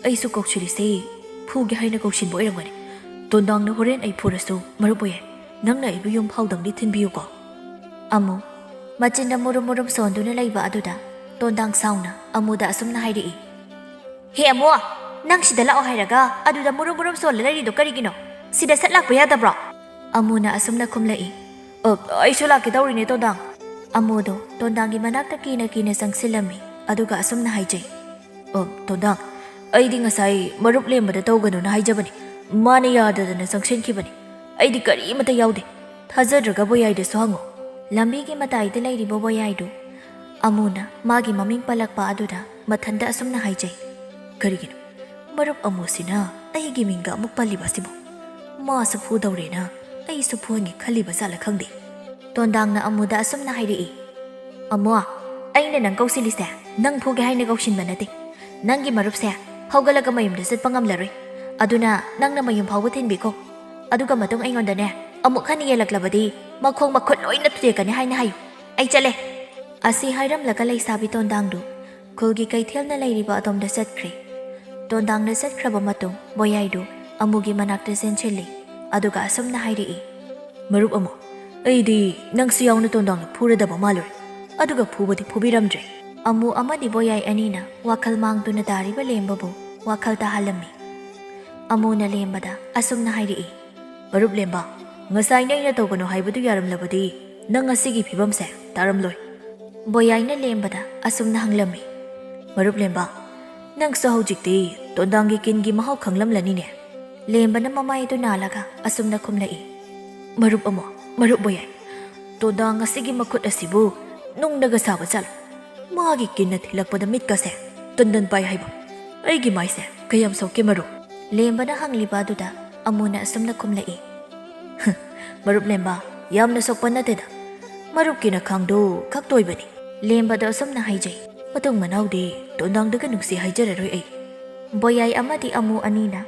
ꯑꯩꯁꯨ ꯀꯧꯁꯤꯜꯂꯤꯁꯦ ꯐꯨꯒꯦ ꯍꯥꯏꯅ ꯀꯧꯁꯤꯟꯕ ꯑꯣꯏꯔꯝꯒꯅꯤ꯫ ꯇꯣꯟꯗꯥꯡꯅ ꯍꯣꯔꯦꯟ ꯑꯩ ꯐꯨꯔꯁꯨ ꯃꯔꯨꯞ ꯕꯣꯌꯥꯏ, ꯅꯪꯅ ꯑꯩꯕꯨ ꯌꯨꯝꯐꯥꯎꯗꯪꯗꯤ ꯊꯤꯟꯕꯤꯌꯨꯀꯣ꯫ ꯑꯃꯨ ꯃꯆꯤꯟꯗ ꯃꯨꯔꯨꯝ ꯃꯨꯔꯨꯝ ꯁꯣꯟꯗꯨꯅ ꯂꯩꯕ ꯑꯗꯨꯗ ꯇꯣꯟꯗꯥꯡ ꯁꯥꯎꯅ ꯑꯃꯨꯗ ꯑꯁꯨꯝꯅ ꯍꯥꯏꯔꯛꯏ꯫ ꯍꯦ ꯑꯃꯨ, ꯅꯪ ꯁꯤꯗ ꯂꯥꯛꯑꯣ ꯍꯥꯏꯔꯒ ꯑꯗꯨꯗ ꯃꯨꯔꯨꯝ ꯃꯨꯔꯨꯝ ꯁꯣꯜꯂ ꯂꯩꯔꯤꯗꯣ ꯀꯔꯤꯒꯤꯅꯣ? ꯁꯤꯗ ꯁꯠ ꯂꯥꯛꯄ ꯌꯥꯗꯕ꯭ꯔꯣ? ꯑꯃꯨꯅ ꯑꯁꯨꯝꯅ ꯈꯨꯝꯂꯛꯏ꯫ ꯑꯩꯁꯨ ꯂꯥꯛꯀꯦ ꯇꯧꯔꯤꯅꯦ ꯇꯣꯟꯗꯥꯡ꯫ ꯑꯃꯨꯗꯣ ꯇꯣꯟꯗꯥꯡꯒꯤ ꯃꯅꯥꯛꯇ ꯀꯤꯅ ꯀꯤꯅ ꯆꯪꯁꯤꯜꯂꯝꯃꯤ ꯑꯗꯨꯒ ꯑꯁꯨꯝꯅ ꯍꯥꯏꯖꯩ꯫ ꯇꯣꯟꯗꯥꯡ, ꯑꯩꯗꯤ ꯉꯁꯥꯏ ꯃꯔꯨꯞ ꯂꯦꯝꯕꯗ ꯇꯧꯒꯅꯨꯅ ꯍꯥꯏꯖꯕꯅꯤ, ꯃꯥꯅ ꯌꯥꯗꯗꯅ ꯆꯪꯁꯤꯟꯈꯤꯕꯅꯤ꯫ ꯑꯩꯗꯤ ꯀꯔꯤꯃꯇ ꯌꯥꯎꯗꯦ, ꯊꯥꯖꯗ꯭ꯔꯒ ꯕꯣꯌꯥꯏꯗꯁꯨ ꯍꯪꯉꯨ꯫ ꯂꯝꯕꯤꯒꯤ ꯃꯇꯥꯏꯗ ꯂꯩꯔꯤꯕ ꯕꯣꯌꯥꯏꯗꯨ ꯑꯃꯨꯅ ꯃꯥꯒꯤ ꯃꯃꯤꯡ ꯄꯜꯂꯛꯄ ꯑꯗꯨꯗ ꯃꯊꯟꯇ ꯑꯁꯨꯝꯅ ꯍꯥꯏꯖꯩ꯫ ꯀꯔꯤꯒꯤꯅꯣ ꯃꯔꯨꯞ ꯑꯃꯨꯁꯤꯅ ꯑꯩꯒꯤ ꯃꯤꯡꯒ ꯑꯃꯨꯛ ꯄꯜꯂꯤꯕ ꯑꯁꯤꯕꯨ? ꯃꯥꯁꯨ ꯐꯨꯗꯧꯔꯦꯅ ꯑꯩꯁꯨ ꯐꯨꯍꯟꯒꯦ ꯈꯜꯂꯤꯕ ꯖꯥꯠꯂ ꯈꯪꯗꯦ꯫ ꯇꯣꯟꯗꯥꯡꯅ ꯑꯃꯨꯗ ꯑꯁꯨꯝꯅ ꯍꯥꯏꯔꯛꯏ꯫ ꯑꯃꯨ, ꯑꯩꯅ ꯅꯪ ꯀꯧꯁꯤꯜꯂꯤꯁꯦ ꯅꯪ ꯐꯨꯒꯦ ꯍꯥꯏꯅ ꯀꯧꯁꯤꯟꯕ ꯅꯠꯇꯦ꯫ ꯅꯪꯒꯤ ꯃꯔꯨꯞꯁꯦ ꯍꯧꯒꯠꯂꯒ ꯃꯌꯨꯝꯗ ꯆꯠꯄ ꯉꯝꯂꯔꯣꯏ, ꯑꯗꯨꯅ ꯅꯪꯅ ꯃꯌꯨꯝ ꯐꯥꯎꯕ ꯊꯤꯟꯕꯤꯈꯣ꯫ ꯑꯗꯨꯒ ꯃꯇꯨꯡ ꯑꯩꯉꯣꯟꯗꯅꯦ ꯑꯃꯨꯛ ꯍꯟꯅ ꯌꯦꯜꯂꯛꯂꯕꯗꯤ ꯃꯈꯣꯡ ꯃꯈꯨꯠ ꯂꯣꯏꯅ ꯊꯨꯗꯦꯛꯀꯅꯤ ꯍꯥꯏꯅ ꯍꯥꯏꯌꯨ꯫ ꯑꯩ ꯆꯠꯂꯦ꯫ ꯑꯁꯤ ꯍꯥꯏꯔꯝꯂꯒ ꯂꯩꯁꯥꯕꯤ ꯇꯣꯟꯗꯥꯡꯗꯨ ꯈꯨꯜꯒꯤ ꯀꯩꯊꯦꯜꯅ ꯂꯩꯔꯤꯕ ꯑꯗꯣꯝꯗ ꯆꯠꯈ꯭ꯔꯦ꯫ ꯇꯣꯟꯗꯥꯡꯅ ꯆꯠꯈ꯭ꯔꯕ ꯃꯇꯨꯡ ꯕꯣꯌꯥꯏꯗꯨ ꯑꯃꯨꯒꯤ ꯃꯅꯥꯛꯇ ꯆꯦꯟꯁꯤꯜꯂꯤ ꯑꯗꯨꯒ ꯑꯁꯨꯝꯅ ꯍꯥꯏꯔꯛꯏ꯫ ꯃꯔꯨꯞ ꯑꯃꯨ, ꯑꯩꯗꯤ ꯅꯪꯁꯨ ꯌꯥꯎꯅ ꯇꯣꯟꯗꯥꯡꯅ ꯐꯨꯔꯗꯕ ꯃꯥꯜꯂꯨꯔꯦ, ꯑꯗꯨꯒ ꯐꯨꯕꯗꯤ ꯐꯨꯕꯤꯔꯝꯗ꯭ꯔꯦ꯫ ꯑꯃꯨ ꯑꯃꯗꯤ ꯕꯣꯌꯥꯏ ꯑꯅꯤꯅ ꯋꯥꯈꯜ ꯃꯥꯡꯗꯨꯅ ꯇꯥꯔꯤꯕ ꯂꯦꯝꯕꯕꯨ ꯋꯥꯈꯜ ꯇꯥꯍꯜꯂꯝꯃꯤ꯫ ꯑꯃꯨꯅ ꯂꯦꯝꯕꯗ ꯑꯁꯨꯝꯅ ꯍꯥꯏꯔꯛꯏ꯫ ꯃꯔꯨꯞ ꯂꯦꯝꯕ, ꯉꯁꯥꯏꯅ ꯑꯩꯅ ꯇꯧꯒꯅꯨ ꯍꯥꯏꯕꯗꯨ ꯌꯥꯔꯝꯂꯕꯗꯤ ꯅꯪ ꯉꯁꯤꯒꯤ ꯐꯤꯕꯝꯁꯦ ꯇꯥꯔꯝꯂꯣꯏ꯫ ꯕꯣꯌꯥꯏꯅ ꯂꯦꯝꯕꯗ ꯑꯁꯨꯝꯅ ꯍꯪꯂꯝꯃꯤ꯫ ꯃꯔꯨꯞ ꯂꯦꯝꯕ, ꯅꯪꯁꯨ ꯍꯧꯖꯤꯛꯇꯤ ꯇꯣꯟꯗꯥꯡꯒꯤ ꯀꯤꯟꯒꯤ ꯃꯍꯥꯎ ꯈꯪꯂꯝꯂꯅꯤꯅꯦ꯫ ꯂꯦꯝꯕꯅ ꯃꯃꯥꯏ ꯑꯗꯨ ꯅꯥꯜꯂꯒ ꯑꯁꯨꯝꯅ ꯈꯨꯝꯂꯛꯏ꯫ ꯃꯔꯨꯞ ꯑꯃꯨ, ꯃꯔꯨꯞ ꯕꯣꯌꯥꯏ, ꯇꯣꯟꯗꯥꯡ ꯑꯁꯤꯒꯤ ꯃꯈꯨꯠ ꯑꯁꯤꯕꯨ ꯅꯨꯡꯅꯒ ꯁꯥꯕ ꯖꯥꯠꯂ? ꯃꯥꯒꯤ ꯀꯤꯟꯅ ꯊꯤꯜꯂꯛꯄꯗ ꯃꯤꯠꯀꯁꯦ ꯇꯟꯗꯟ ꯄꯥꯏ ꯍꯥꯏꯕ꯫ ꯑꯩꯒꯤ ꯃꯥꯏꯁꯦ ꯀꯌꯥꯝ ꯁꯣꯛꯀꯦ ꯃꯔꯨꯞ? ꯂꯦꯝꯕꯅ ꯍꯪꯂꯤꯕ ꯑꯗꯨꯗ ꯑꯃꯨꯅ ꯑꯁꯨꯝꯅ ꯈꯨꯝꯂꯛꯏ꯫ ꯃꯔꯨꯞ ꯂꯦꯝꯕ, ꯌꯥꯝꯅ ꯁꯣꯛꯄ ꯅꯠꯇꯦꯗ, ꯃꯔꯨꯞꯀꯤ ꯅꯈꯥꯡꯗꯨ ꯈꯛꯇꯣꯏꯕꯅꯤ꯫ ꯂꯦꯝꯕꯗ ꯑꯁꯨꯝꯅ ꯍꯥꯏꯖꯩ꯫ ꯃꯇꯨꯡ ꯃꯅꯥꯎꯗꯤ ꯇꯣꯟꯗꯥꯡꯗꯒ ꯅꯨꯡꯁꯤ ꯍꯥꯏꯖꯔꯔꯣꯏ ꯑꯩ꯫ ꯕꯣꯌꯥꯏ ꯑꯃꯗꯤ ꯑꯃꯨ ꯑꯅꯤꯅ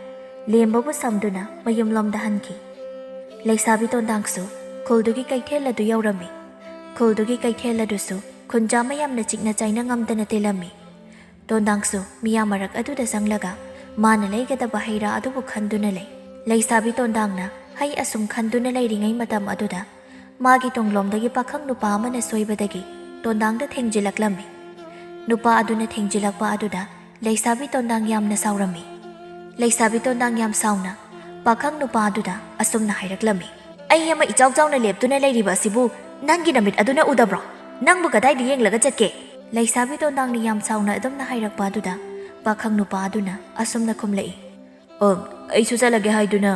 ꯂꯦꯝꯕꯕꯨ ꯁꯝꯗꯨꯅ ꯃꯌꯨꯝꯂꯣꯝꯗ ꯍꯟꯈꯤ꯫ ꯂꯩꯁꯥꯕꯤ ꯇꯣꯟꯗꯥꯡꯁꯨ ꯈꯨꯜꯗꯨꯒꯤ ꯀꯩꯊꯦꯜ ꯑꯗꯨ ꯌꯧꯔꯝꯃꯤ꯫ ꯈꯨꯜꯗꯨꯒꯤ ꯀꯩꯊꯦꯜ ꯑꯗꯨꯁꯨ ꯈꯨꯟꯖꯥ ꯃꯌꯥꯝꯅ ꯆꯤꯛꯅ ꯆꯥꯏꯅ ꯉꯝꯗꯅ ꯇꯤꯜꯂꯝꯃꯤ꯫ ꯇꯣꯟꯗꯥꯡꯁꯨ ꯃꯤꯌꯥꯝ ꯃꯔꯛ ꯑꯗꯨꯗ ꯆꯪꯂꯒ ꯃꯥꯅ ꯂꯩꯒꯗꯕ ꯍꯩ ꯔꯥ ꯑꯗꯨꯕꯨ ꯈꯟꯗꯨꯅ ꯂꯩ꯫ ꯂꯩꯁꯥꯕꯤ ꯇꯣꯟꯗꯥꯡꯅ ꯍꯩ ꯑꯁꯨꯝ ꯈꯟꯗꯨꯅ ꯂꯩꯔꯤꯉꯩ ꯃꯇꯝ ꯑꯗꯨꯗ ꯃꯥꯒꯤ ꯇꯨꯡꯂꯣꯝꯗꯒꯤ ꯄꯥꯈꯪ ꯅꯨꯄꯥ ꯑꯃꯅ ꯁꯣꯏꯕꯗꯒꯤ ꯇꯣꯟꯗꯥꯡꯗ ꯊꯦꯡꯖꯤꯜꯂꯛꯂꯝꯃꯤ꯫ ꯅꯨꯄꯥ ꯑꯗꯨꯅ ꯊꯦꯡꯖꯤꯜꯂꯛꯄ ꯑꯗꯨꯗ ꯂꯩꯁꯥꯕꯤ ꯇꯣꯟꯗꯥꯡ ꯌꯥꯝꯅ ꯁꯥꯎꯔꯝꯃꯤ꯫ ꯂꯩꯁꯥꯕꯤ ꯇꯣꯟꯗꯥꯡ ꯌꯥꯝ ꯁꯥꯎꯅ ꯄꯥꯈꯪ ꯅꯨꯄꯥ ꯑꯗꯨꯗ ꯑꯁꯨꯝꯅ ꯍꯥꯏꯔꯛꯂꯝꯃꯤ꯫ ꯑꯩ ꯑꯃ ꯏꯆꯥꯎ ꯆꯥꯎꯅ ꯂꯦꯞꯇꯨꯅ ꯂꯩꯔꯤꯕ ꯑꯁꯤꯕꯨ ꯅꯪꯒꯤ ꯅꯃꯤꯠ ꯑꯗꯨꯅ ꯎꯗꯕ꯭ꯔꯣ? ꯅꯪꯕꯨ ꯀꯗꯥꯏꯗ ꯌꯦꯡꯂꯒ ꯆꯠꯀꯦ? ꯂꯩꯁꯥꯕꯤ ꯇꯣꯟꯗꯥꯡꯅ ꯌꯥꯝ ꯁꯥꯎꯅ ꯑꯗꯨꯝꯅ ꯍꯥꯏꯔꯛꯄ ꯑꯗꯨꯗ ꯄꯥꯈꯪ ꯅꯨꯄꯥ ꯑꯗꯨꯅ ꯑꯁꯨꯝꯅ ꯈꯨꯝꯂꯛꯏ꯫ ꯑꯩꯁꯨ ꯆꯠꯂꯒꯦ ꯍꯥꯏꯗꯨꯅ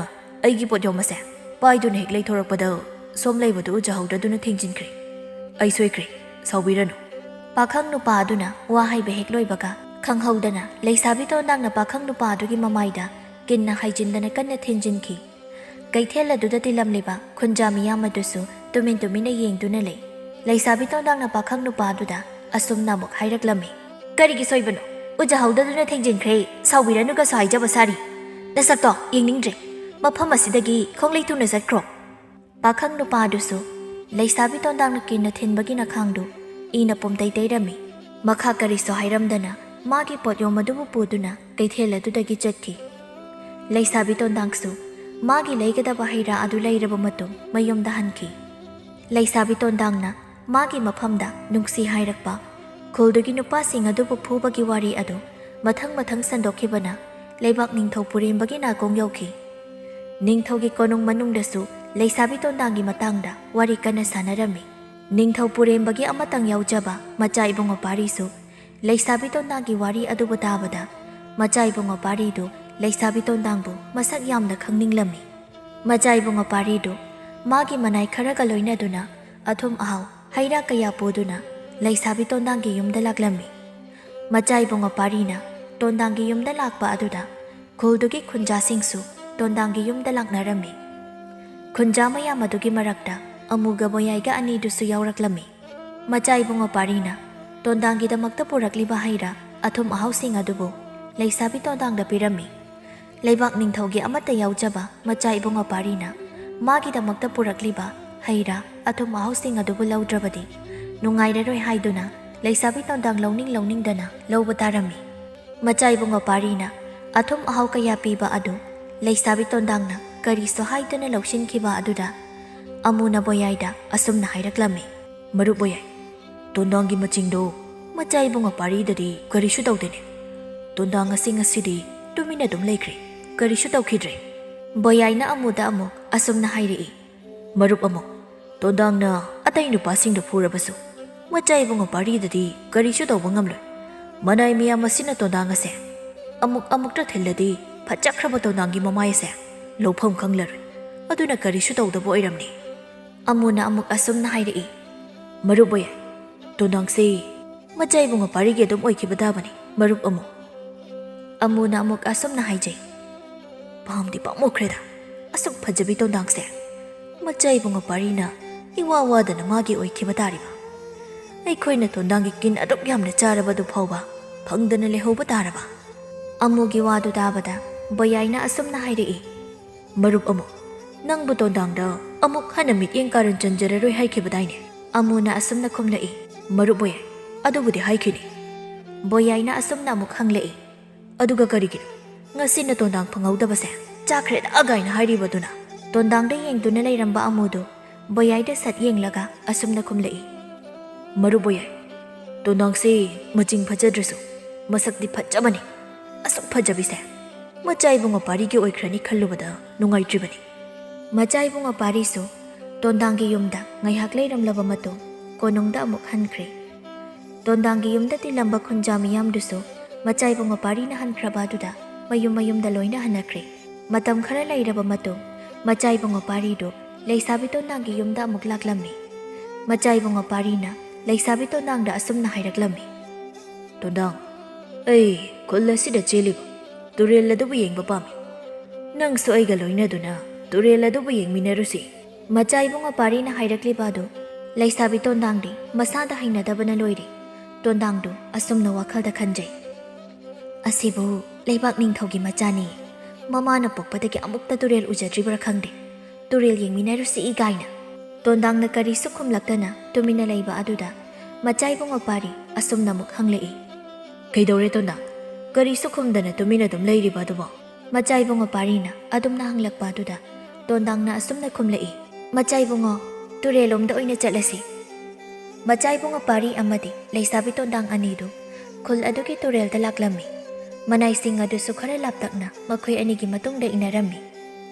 ꯑꯩꯒꯤ ꯄꯣꯠ ꯌꯣꯝꯕꯁꯦ ꯄꯥꯏꯗꯨꯅ ꯍꯦꯛ ꯂꯩꯊꯣꯔꯛꯄꯗ ꯁꯣꯝ ꯂꯩꯕꯗꯨ ꯎꯖꯍꯧꯗ꯭ꯔꯗꯨꯅ ꯊꯦꯡꯖꯤꯟꯈ꯭ꯔꯦ꯫ ꯑꯩ ꯁꯣꯏꯈ꯭ꯔꯦ, ꯁꯥꯎꯕꯤꯔꯅꯨ꯫ ꯄꯥꯈꯪ ꯅꯨꯄꯥ ꯑꯗꯨꯅ ꯋꯥ ꯍꯩꯕ ꯍꯦꯛ ꯂꯣꯏꯕꯒ ꯈꯪꯍꯧꯗꯅ ꯂꯩꯁꯥꯕꯤ ꯇꯣꯟꯗꯥꯡꯅ ꯄꯥꯈꯪ ꯅꯨꯄꯥ ꯑꯗꯨꯒꯤ ꯃꯃꯥꯏꯗ ꯀꯤꯟꯅ ꯍꯥꯏꯖꯤꯟꯗꯅ ꯀꯟꯅ ꯊꯤꯟꯖꯤꯟꯈꯤ꯫ ꯀꯩꯊꯦꯜ ꯑꯗꯨꯗ ꯇꯤꯜꯂꯝꯂꯤꯕ ꯈꯨꯟꯖꯥ ꯃꯤꯌꯥꯝ ꯑꯗꯨꯁꯨ ꯇꯨꯃꯤꯟ ꯇꯨꯃꯤꯟꯅ ꯌꯦꯡꯗꯨꯅ ꯂꯩ꯫ ꯂꯩꯁꯥꯕꯤ ꯇꯣꯟꯗꯥꯡꯅ ꯄꯥꯈꯪ ꯅꯨꯄꯥ ꯑꯗꯨꯗ ꯑꯁꯨꯝꯅ ꯑꯃꯨꯛ ꯍꯥꯏꯔꯛꯂꯝꯃꯤ꯫ ꯀꯔꯤꯒꯤ ꯁꯣꯏꯕꯅꯣ? ꯎꯖꯍꯧꯗꯗꯨꯅ ꯊꯦꯡꯖꯤꯟꯈ꯭ꯔꯦ, ꯁꯥꯎꯕꯤꯔꯅꯨꯒꯁꯨ ꯍꯥꯏꯖꯕ ꯁꯥꯔꯤ꯫ ꯅꯁꯛꯇꯣ ꯌꯦꯡꯅꯤꯡꯗ꯭ꯔꯦ, ꯃꯐꯝ ꯑꯁꯤꯗꯒꯤ ꯈꯣꯡꯂꯩ ꯊꯨꯅ ꯆꯠꯈ꯭ꯔꯣ꯫ ꯄꯥꯈꯪ ꯅꯨꯄꯥ ꯑꯗꯨꯁꯨ ꯂꯩꯁꯥꯕꯤ ꯇꯣꯟꯗꯥꯡꯅ ꯀꯤꯟꯅ ꯊꯤꯟꯕꯒꯤ ꯅꯈꯥꯡꯗꯨ ꯏꯅ ꯄꯨꯝꯇꯩ ꯇꯩꯔꯝꯃꯤ꯫ ꯃꯈꯥ ꯀꯔꯤꯁꯨ ꯍꯥꯏꯔꯝꯗꯅ ꯃꯥꯒꯤ ꯄꯣꯠꯌꯣꯝ ꯑꯗꯨꯕꯨ ꯄꯨꯗꯨꯅ ꯀꯩꯊꯦꯜ ꯑꯗꯨꯗꯒꯤ ꯆꯠꯈꯤ꯫ ꯂꯩꯁꯥꯕꯤ ꯇꯣꯟꯗꯥꯡꯁꯨ ꯃꯥꯒꯤ ꯂꯩꯒꯗꯕ ꯍꯩ ꯔꯥ ꯑꯗꯨ ꯂꯩꯔꯕ ꯃꯇꯨꯡ ꯃꯌꯨꯝꯗ ꯍꯟꯈꯤ꯫ ꯂꯩꯁꯥꯕꯤ ꯇꯣꯟꯗꯥꯡꯅ ꯃꯥꯒꯤ ꯃꯐꯝꯗ ꯅꯨꯡꯁꯤ ꯍꯥꯏꯔꯛꯄ ꯈꯨꯜꯗꯨꯒꯤ ꯅꯨꯄꯥꯁꯤꯡ ꯑꯗꯨꯕꯨ ꯐꯨꯕꯒꯤ ꯋꯥꯔꯤ ꯑꯗꯨ ꯃꯊꯪ ꯁꯟꯗꯣꯛꯈꯤꯕꯅ ꯂꯩꯕꯥꯛ ꯅꯤꯡꯊꯧ ꯄꯨꯔꯦꯝꯕꯒꯤ ꯅꯥꯀꯣꯡ ꯌꯧꯈꯤ꯫ ꯅꯤꯡꯊꯧꯒꯤ ꯀꯣꯅꯨꯡ ꯃꯅꯨꯡꯗꯁꯨ ꯂꯩꯁꯥꯕꯤ ꯇꯣꯟꯗꯥꯡꯒꯤ ꯃꯇꯥꯡꯗ ꯋꯥꯔꯤ ꯀꯟꯅ ꯁꯥꯟꯅꯔꯝꯃꯤ꯫ ꯅꯤꯡꯊꯧ ꯄꯨꯔꯦꯝꯕꯒꯤ ꯑꯃꯇꯪ ꯌꯥꯎꯖꯕ ꯃꯆꯥ ꯏꯕꯨꯡꯉꯣ ꯄꯥꯔꯤꯁꯨ ꯂꯩꯁꯥꯕꯤ ꯇꯣꯟꯗꯥꯡꯒꯤ ꯋꯥꯔꯤ ꯑꯗꯨꯕꯨ ꯇꯥꯕꯗ ꯃꯆꯥ ꯏꯕꯨꯡꯉꯣ ꯄꯥꯔꯤꯗꯨ ꯂꯩꯁꯥꯕꯤ ꯇꯣꯟꯗꯥꯡꯕꯨ ꯃꯁꯛ ꯌꯥꯝꯅ ꯈꯪꯅꯤꯡꯂꯝꯃꯤ꯫ ꯃꯆꯥ ꯏꯕꯨꯡꯉꯣ ꯄꯥꯔꯤꯗꯨ ꯃꯥꯒꯤ ꯃꯅꯥꯏ ꯈꯔꯒ ꯂꯣꯏꯅꯗꯨꯅ ꯑꯊꯨꯝ ꯑꯍꯥꯎ ꯍꯩꯔꯥ ꯀꯌꯥ ꯄꯨꯗꯨꯅ ꯂꯩꯁꯥꯕꯤ ꯇꯣꯟꯗꯥꯡꯒꯤ ꯌꯨꯝꯗ ꯂꯥꯛꯂꯝꯃꯤ꯫ ꯃꯆꯥ ꯏꯕꯨꯡꯉꯣ ꯄꯥꯔꯤꯅ ꯇꯣꯟꯗꯥꯡꯒꯤ ꯌꯨꯝꯗ ꯂꯥꯛꯄ ꯑꯗꯨꯗ ꯈꯨꯜꯗꯨꯒꯤ ꯈꯨꯟꯖꯥꯁꯤꯡꯁꯨ ꯇꯣꯟꯗꯥꯡꯒꯤ ꯌꯨꯝꯗ ꯂꯥꯛꯅꯔꯝꯃꯤ꯫ ꯈꯨꯟꯖꯥ ꯃꯌꯥꯝ ꯑꯗꯨꯒꯤ ꯃꯔꯛꯇ ꯑꯃꯨꯒ ꯕꯣꯌꯥꯏꯒ ꯑꯅꯤꯗꯨꯁꯨ ꯌꯥꯎꯔꯛꯂꯝꯃꯤ꯫ ꯃꯆꯥ ꯏꯕꯨꯡꯉꯣ ꯄꯥꯔꯤꯅ ꯇꯣꯟꯗꯥꯡꯒꯤꯗꯃꯛꯇ ꯄꯨꯔꯛꯂꯤꯕ ꯍꯩꯔꯥ ꯑꯊꯨꯝ ꯑꯍꯥꯎꯁꯤꯡ ꯑꯗꯨꯕꯨ ꯂꯩꯁꯥꯕꯤ ꯇꯣꯟꯗꯥꯡꯗ ꯄꯤꯔꯝꯃꯤ꯫ ꯂꯩꯕꯥꯛ ꯅꯤꯡꯊꯧꯒꯤ ꯑꯃꯠꯇ ꯌꯥꯎꯖꯕ ꯃꯆꯥ ꯏꯕꯨꯡꯉꯣ ꯄꯥꯔꯤꯅ ꯃꯥꯒꯤꯗꯃꯛꯇ ꯄꯨꯔꯛꯂꯤꯕ ꯍꯩꯔꯥ ꯑꯊꯨꯝ ꯑꯍꯥꯎꯁꯤꯡ ꯑꯗꯨꯕꯨ ꯂꯧꯗ꯭ꯔꯕꯗꯤ ꯅꯨꯡꯉꯥꯏꯔꯔꯣꯏ ꯍꯥꯏꯗꯨꯅ ꯂꯩꯁꯥꯕꯤ ꯇꯣꯟꯗꯥꯡ ꯂꯧꯅꯤꯡꯗꯅ ꯂꯧꯕ ꯇꯥꯔꯝꯃꯤ꯫ ꯃꯆꯥ ꯏꯕꯨꯡꯉꯣ ꯄꯥꯔꯤꯅ ꯑꯊꯨꯝ ꯑꯍꯥꯎ ꯀꯌꯥ ꯄꯤꯕ ꯑꯗꯨ ꯂꯩꯁꯥꯕꯤ ꯇꯣꯟꯗꯥꯡꯅ ꯀꯔꯤꯁꯨ ꯍꯥꯏꯗꯨꯅ ꯂꯧꯁꯤꯟꯈꯤꯕ ꯑꯗꯨꯗ ꯑꯃꯨꯅ ꯕꯣꯌꯥꯏꯗ ꯑꯁꯨꯝꯅ ꯍꯥꯏꯔꯛꯂꯝꯃꯤ꯫ ꯃꯔꯨꯞ ꯕꯣꯌꯥꯏ, ꯇꯣꯟꯗꯥꯡꯒꯤ ꯃꯆꯤꯡꯗꯣ ꯃꯆꯥ ꯏꯕꯨꯡꯉꯣ ꯄꯥꯔꯤꯗꯗꯤ ꯀꯔꯤꯁꯨ ꯇꯧꯗꯦꯅꯦ꯫ ꯇꯣꯟꯗꯥꯡ ꯉꯁꯤꯗꯤ ꯇꯨꯃꯤꯟꯅ ꯑꯗꯨꯝ ꯂꯩꯈ꯭ꯔꯦ, ꯀꯔꯤꯁꯨ ꯇꯧꯈꯤꯗ꯭ꯔꯦ꯫ ꯕꯣꯌꯥꯏꯅ ꯑꯃꯨꯗ ꯑꯃꯨꯛ ꯑꯁꯨꯝꯅ ꯍꯥꯏꯔꯛꯏ꯫ ꯃꯔꯨꯞ ꯑꯃꯨ, ꯇꯣꯟꯗꯥꯡꯅ ꯑꯇꯩ ꯅꯨꯄꯥꯁꯤꯡꯗ ꯐꯨꯔꯕꯁꯨ ꯃꯆꯥ ꯏꯕꯨꯡꯉꯣ ꯄꯥꯔꯤꯗꯗꯤ ꯀꯔꯤꯁꯨ ꯇꯧꯕ ꯉꯝꯂꯣꯏ꯫ ꯃꯅꯥꯏ ꯃꯤꯌꯥꯝ ꯑꯁꯤꯅ ꯇꯣꯟꯗꯥꯡ ꯑꯁꯦ ꯑꯃꯨꯛꯇ ꯊꯤꯜꯂꯗꯤ ꯐꯠꯆꯈ꯭ꯔꯕ ꯇꯣꯟꯗꯥꯡꯒꯤ ꯃꯃꯥꯏ ꯑꯁꯦ ꯂꯧꯐꯝ ꯈꯪꯂꯔꯣꯏ, ꯑꯗꯨꯅ ꯀꯔꯤꯁꯨ ꯇꯧꯗꯕ ꯑꯣꯏꯔꯝꯅꯤ꯫ ꯑꯃꯨꯅ ꯑꯃꯨꯛ ꯑꯁꯨꯝꯅ ꯍꯥꯏꯔꯛꯏ꯫ ꯃꯔꯨꯞ ꯕꯣꯌꯥꯏ, ꯇꯣꯟꯗꯥꯡꯁꯦ ꯃꯆꯥ ꯏꯕꯨꯡꯉꯣ ꯄꯥꯔꯤꯒꯤ ꯑꯗꯨꯝ ꯑꯣꯏꯈꯤꯕ ꯇꯥꯕꯅꯤ ꯃꯔꯨꯞ ꯑꯃꯨ꯫ ꯑꯃꯨꯅ ꯑꯃꯨꯛ ꯑꯁꯨꯝꯅ ꯍꯥꯏꯖꯩ꯫ ꯄꯥꯝꯗꯤ ꯄꯥꯝꯃꯨꯈ꯭ꯔꯦꯗ ꯑꯁꯨꯛ ꯐꯖꯕꯤ ꯇꯣꯟꯗꯥꯡꯁꯦ꯫ ꯃꯆꯥ ꯏꯕꯨꯡꯉꯣ ꯄꯥꯔꯤꯅ ꯏꯋꯥ ꯋꯥꯗꯅ ꯃꯥꯒꯤ ꯑꯣꯏꯈꯤꯕ ꯇꯥꯔꯤꯕ꯫ ꯑꯩꯈꯣꯏꯅ ꯇꯣꯟꯗꯥꯡꯒꯤ ꯀꯤꯟ ꯑꯗꯨꯛ ꯌꯥꯝꯅ ꯆꯥꯔꯕꯗꯨ ꯐꯥꯎꯕ ꯐꯪꯗꯅ ꯂꯩꯍꯧꯕ ꯇꯥꯔꯕ꯫ ꯑꯃꯨꯒꯤ ꯋꯥꯗꯨ ꯇꯥꯕꯗ ꯕꯣꯌꯥꯏꯅ ꯑꯁꯨꯝꯅ ꯍꯥꯏꯔꯛꯏ꯫ ꯃꯔꯨꯞ ꯑꯃꯨ, ꯅꯪꯕꯨ ꯇꯣꯟꯗꯥꯡꯗ ꯑꯃꯨꯛ ꯍꯟꯅ ꯃꯤꯠꯌꯦꯡ ꯀꯥꯔꯟ ꯆꯟꯖꯔꯔꯣꯏ ꯍꯥꯏꯈꯤꯕꯗꯥꯏꯅꯦ꯫ ꯑꯃꯨꯅ ꯑꯁꯨꯝꯅ ꯈꯨꯝꯂꯛꯏ꯫ ꯃꯔꯨꯞ ꯕꯣꯌꯥꯏ, ꯑꯗꯨꯕꯨꯗꯤ ꯍꯥꯏꯈꯤꯅꯤ꯫ ꯕꯣꯌꯥꯏꯅ ꯑꯁꯨꯝꯅ ꯑꯃꯨꯛ ꯍꯪꯂꯛꯏ꯫ ꯑꯗꯨꯒ ꯀꯔꯤꯒꯤꯅꯣ ꯉꯁꯤꯅ ꯇꯣꯟꯗꯥꯡ ꯐꯪꯍꯧꯗꯕꯁꯦ ꯆꯥꯈ꯭ꯔꯦꯗ ꯒꯥꯏꯅ ꯍꯥꯏꯔꯤꯕꯗꯨꯅ? ꯇꯣꯟꯗꯥꯡꯗ ꯌꯦꯡꯗꯨꯅ ꯂꯩꯔꯝꯕ ꯑꯃꯨꯗꯨ ꯕꯣꯌꯥꯏꯗ ꯁꯠ ꯌꯦꯡꯂꯒ ꯑꯁꯨꯝꯅ ꯈꯨꯝꯂꯛꯏ꯫ ꯃꯔꯨꯞ ꯕꯣꯌꯥꯏ, ꯇꯣꯟꯗꯥꯡꯁꯦ ꯃꯆꯤꯡ ꯐꯖꯗ꯭ꯔꯁꯨ ꯃꯁꯛꯇꯤ ꯐꯖꯕꯅꯤ꯫ ꯑꯁꯨꯛ ꯐꯖꯕꯤꯁꯦ ꯃꯆꯥ ꯏꯕꯨꯡꯉꯣ ꯄꯥꯔꯤꯒꯤ ꯑꯣꯏꯈ꯭ꯔꯅꯤ ꯈꯜꯂꯨꯕꯗ ꯅꯨꯡꯉꯥꯏꯇ꯭ꯔꯤꯕꯅꯤ꯫ ꯃꯆꯥ ꯏꯕꯨꯡꯉꯣ ꯄꯥꯔꯤꯁꯨ ꯇꯣꯟꯗꯥꯡꯒꯤ ꯌꯨꯝꯗ ꯉꯥꯏꯍꯥꯛ ꯂꯩꯔꯝꯂꯕ ꯃꯇꯨꯡ ꯀꯣꯅꯨꯡꯗ ꯑꯃꯨꯛ ꯍꯟꯈ꯭ꯔꯦ꯫ ꯇꯣꯟꯗꯥꯡꯒꯤ ꯌꯨꯝꯗ ꯇꯤꯜꯂꯝꯕ ꯈꯨꯟꯖꯥ ꯃꯤꯌꯥꯝꯗꯨꯁꯨ ꯃꯆꯥ ꯏꯕꯨꯡꯉꯣ ꯄꯥꯔꯤꯅ ꯍꯟꯈ꯭ꯔꯕ ꯑꯗꯨꯗ ꯃꯌꯨꯝꯗ ꯂꯣꯏꯅ ꯍꯟꯅꯈ꯭ꯔꯦ꯫ ꯃꯇꯝ ꯈꯔ ꯂꯩꯔꯕ ꯃꯇꯨꯡ ꯃꯆꯥ ꯏꯕꯨꯡꯉꯣ ꯄꯥꯔꯤꯗꯨ ꯂꯩꯁꯥꯕꯤ ꯇꯣꯟꯗꯥꯡꯒꯤ ꯌꯨꯝꯗ ꯑꯃꯨꯛ ꯂꯥꯛꯂꯝꯃꯤ꯫ ꯃꯆꯥ ꯏꯕꯨꯡꯉꯣ ꯄꯥꯔꯤꯅ ꯂꯩꯁꯥꯕꯤ ꯇꯣꯟꯗꯥꯡꯗ ꯑꯁꯨꯝꯅ ꯍꯥꯏꯔꯛꯂꯝꯃꯤ꯫ ꯇꯣꯟꯗꯥꯡ, ꯑꯩ ꯈꯨꯜ ꯑꯁꯤꯗ ꯆꯦꯜꯂꯤꯕ ꯇꯨꯔꯦꯜ ꯑꯗꯨꯕꯨ ꯌꯦꯡꯕ ꯄꯥꯝꯃꯤ꯫ ꯅꯪꯁꯨ ꯑꯩꯒ ꯂꯣꯏꯅꯗꯨꯅ ꯇꯨꯔꯦꯜ ꯑꯗꯨꯕꯨ ꯌꯦꯡꯃꯤꯟꯅꯔꯨꯁꯤ꯫ ꯃꯆꯥ ꯏꯕꯨꯡꯉꯣ ꯄꯥꯔꯤꯅ ꯍꯥꯏꯔꯛꯂꯤꯕ ꯑꯗꯨ ꯂꯩꯁꯥꯕꯤ ꯇꯣꯟꯗꯥꯡꯗꯤ ꯃꯁꯥꯗ ꯍꯩꯅꯗꯕꯅ ꯂꯣꯏꯔꯦ꯫ ꯇꯣꯟꯗꯥꯡꯗꯨ ꯑꯁꯨꯝꯅ ꯋꯥꯈꯜꯗ ꯈꯟꯖꯩ꯫ ꯑꯁꯤꯕꯨ ꯂꯩꯕꯥꯛ ꯅꯤꯡꯊꯧꯒꯤ ꯃꯆꯥꯅꯤ, ꯃꯃꯥꯅ ꯄꯣꯛꯄꯗꯒꯤ ꯑꯃꯨꯛꯇ ꯇꯨꯔꯦꯜ ꯎꯖꯗ꯭ꯔꯤꯕ꯭ꯔꯥ ꯈꯪꯗꯦ, ꯇꯨꯔꯦꯜ ꯌꯦꯡꯃꯤꯟꯅꯔꯨꯁꯤ ꯒꯥꯏꯅ꯫ ꯇꯣꯟꯗꯥꯡꯅ ꯀꯔꯤꯁꯨ ꯈꯨꯝꯂꯛꯇꯅ ꯇꯨꯃꯤꯟꯅ ꯂꯩꯕ ꯑꯗꯨꯗ ꯃꯆꯥ ꯏꯕꯨꯡꯉꯣ ꯄꯥꯔꯤ ꯑꯁꯨꯝꯅ ꯑꯃꯨꯛ ꯍꯪꯂꯛꯏ꯫ ꯀꯩꯗꯧꯔꯦ ꯇꯣꯟꯗꯥꯡ, ꯀꯔꯤꯁꯨ ꯈꯨꯝꯗꯅ ꯇꯨꯃꯤꯟꯅ ꯑꯗꯨꯝ ꯂꯩꯔꯤꯕ ꯑꯗꯨꯕꯣ? ꯃꯆꯥ ꯏꯕꯨꯡꯉꯣ ꯄꯥꯔꯤꯅ ꯑꯗꯨꯝꯅ ꯍꯪꯂꯛꯄ ꯑꯗꯨꯗ ꯇꯣꯟꯗꯥꯡꯅ ꯑꯁꯨꯝꯅ ꯈꯨꯝꯂꯛꯏ꯫ ꯃꯆꯥ ꯏꯕꯨꯡꯉꯣ, ꯇꯨꯔꯦꯜꯂꯣꯝꯗ ꯑꯣꯏꯅ ꯆꯠꯂꯁꯤ꯫ ꯃꯆꯥ ꯏꯕꯨꯡꯉꯣ ꯄꯥꯔꯤ ꯑꯃꯗꯤ ꯂꯩꯁꯥꯕꯤ ꯇꯣꯟꯗꯥꯡ ꯑꯅꯤꯗꯨ ꯈꯨꯜ ꯑꯗꯨꯒꯤ ꯇꯨꯔꯦꯜꯗ ꯂꯥꯛꯂꯝꯃꯤ꯫ ꯃꯅꯥꯏꯁꯤꯡ ꯑꯗꯨꯁꯨꯈꯔ ꯂꯥꯞꯇꯛꯅ ꯃꯈꯣꯏ ꯑꯅꯤꯒꯤ ꯃꯇꯨꯡꯗ ꯏꯟꯅꯔꯝꯃꯤ꯫